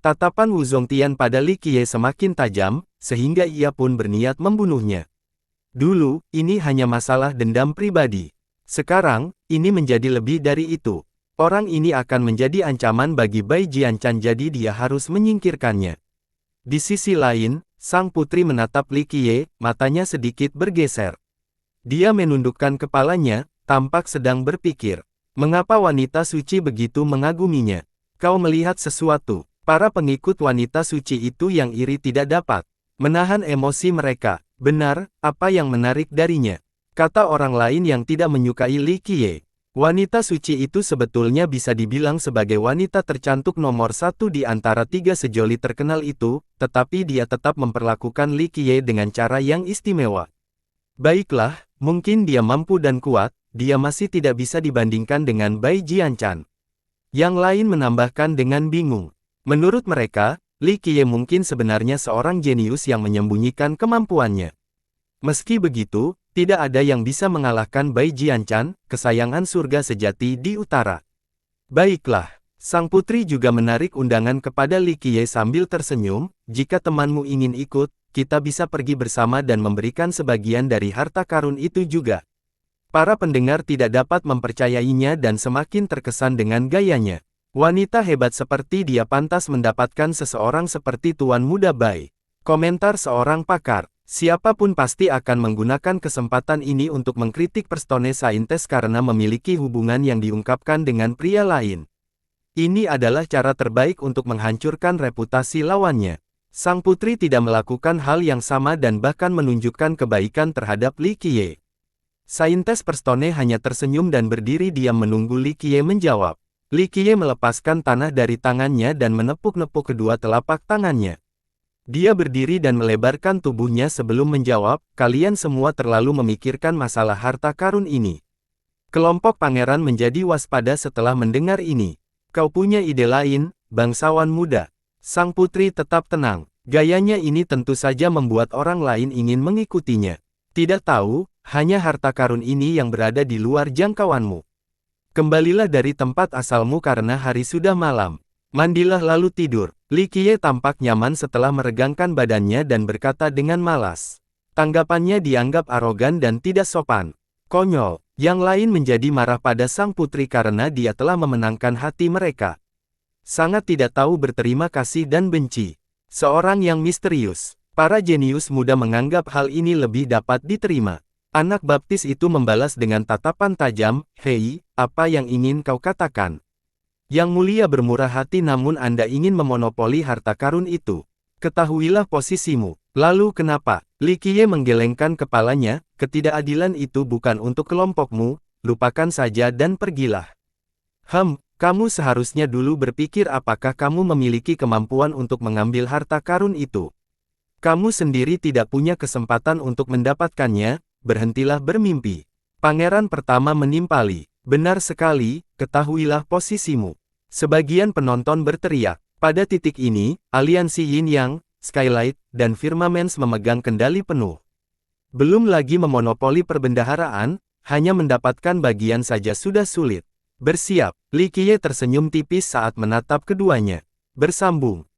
Tatapan Wu Zongtian pada Li Qiye semakin tajam, sehingga ia pun berniat membunuhnya. Dulu, ini hanya masalah dendam pribadi. Sekarang, ini menjadi lebih dari itu. Orang ini akan menjadi ancaman bagi Bai Jianchan jadi dia harus menyingkirkannya. Di sisi lain, sang putri menatap Li Qiye, matanya sedikit bergeser. Dia menundukkan kepalanya, tampak sedang berpikir. Mengapa wanita suci begitu mengaguminya? Kau melihat sesuatu. Para pengikut wanita suci itu yang iri tidak dapat menahan emosi mereka. Benar, apa yang menarik darinya? Kata orang lain yang tidak menyukai Li Qiye. Wanita suci itu sebetulnya bisa dibilang sebagai wanita tercantik nomor satu di antara tiga sejoli terkenal itu, tetapi dia tetap memperlakukan Li Qiye dengan cara yang istimewa. Baiklah, mungkin dia mampu dan kuat, dia masih tidak bisa dibandingkan dengan Bai Jianchan. Yang lain menambahkan dengan bingung. Menurut mereka, Li Qiye mungkin sebenarnya seorang jenius yang menyembunyikan kemampuannya. Meski begitu, tidak ada yang bisa mengalahkan Bai Jianchan, kesayangan surga sejati di utara. Baiklah, sang putri juga menarik undangan kepada Li Qiye sambil tersenyum, jika temanmu ingin ikut, kita bisa pergi bersama dan memberikan sebagian dari harta karun itu juga. Para pendengar tidak dapat mempercayainya dan semakin terkesan dengan gayanya. Wanita hebat seperti dia pantas mendapatkan seseorang seperti Tuan Muda Bai. Komentar seorang pakar, siapapun pasti akan menggunakan kesempatan ini untuk mengkritik Prstone Saintes karena memiliki hubungan yang diungkapkan dengan pria lain. Ini adalah cara terbaik untuk menghancurkan reputasi lawannya. Sang putri tidak melakukan hal yang sama dan bahkan menunjukkan kebaikan terhadap Li Qiye. Saintes Prstone hanya tersenyum dan berdiri diam menunggu Li Qiye menjawab. Li Qiye melepaskan tanah dari tangannya dan menepuk-nepuk kedua telapak tangannya. Dia berdiri dan melebarkan tubuhnya sebelum menjawab, kalian semua terlalu memikirkan masalah harta karun ini. Kelompok pangeran menjadi waspada setelah mendengar ini. Kau punya ide lain, bangsawan muda. Sang putri tetap tenang. Gayanya ini tentu saja membuat orang lain ingin mengikutinya. Tidak tahu, hanya harta karun ini yang berada di luar jangkauanmu. Kembalilah dari tempat asalmu karena hari sudah malam. Mandilah lalu tidur. Li Qiye tampak nyaman setelah meregangkan badannya dan berkata dengan malas. Tanggapannya dianggap arogan dan tidak sopan. Konyol. Yang lain menjadi marah pada sang putri karena dia telah memenangkan hati mereka. Sangat tidak tahu berterima kasih dan benci. Seorang yang misterius. Para jenius muda menganggap hal ini lebih dapat diterima. Anak baptis itu membalas dengan tatapan tajam, "Hei, apa yang ingin kau katakan? Yang mulia bermurah hati namun Anda ingin memonopoli harta karun itu. Ketahuilah posisimu." Lalu kenapa? Li Qiye menggelengkan kepalanya, ketidakadilan itu bukan untuk kelompokmu, lupakan saja dan pergilah. Kamu seharusnya dulu berpikir apakah kamu memiliki kemampuan untuk mengambil harta karun itu. Kamu sendiri tidak punya kesempatan untuk mendapatkannya, berhentilah bermimpi. Pangeran pertama menimpali. Benar sekali, ketahuilah posisimu. Sebagian penonton berteriak. Pada titik ini, aliansi Yin Yang, Skylight, dan Firmamens memegang kendali penuh. Belum lagi memonopoli perbendaharaan, hanya mendapatkan bagian saja sudah sulit. Bersiap, Li Qiye tersenyum tipis saat menatap keduanya. Bersambung,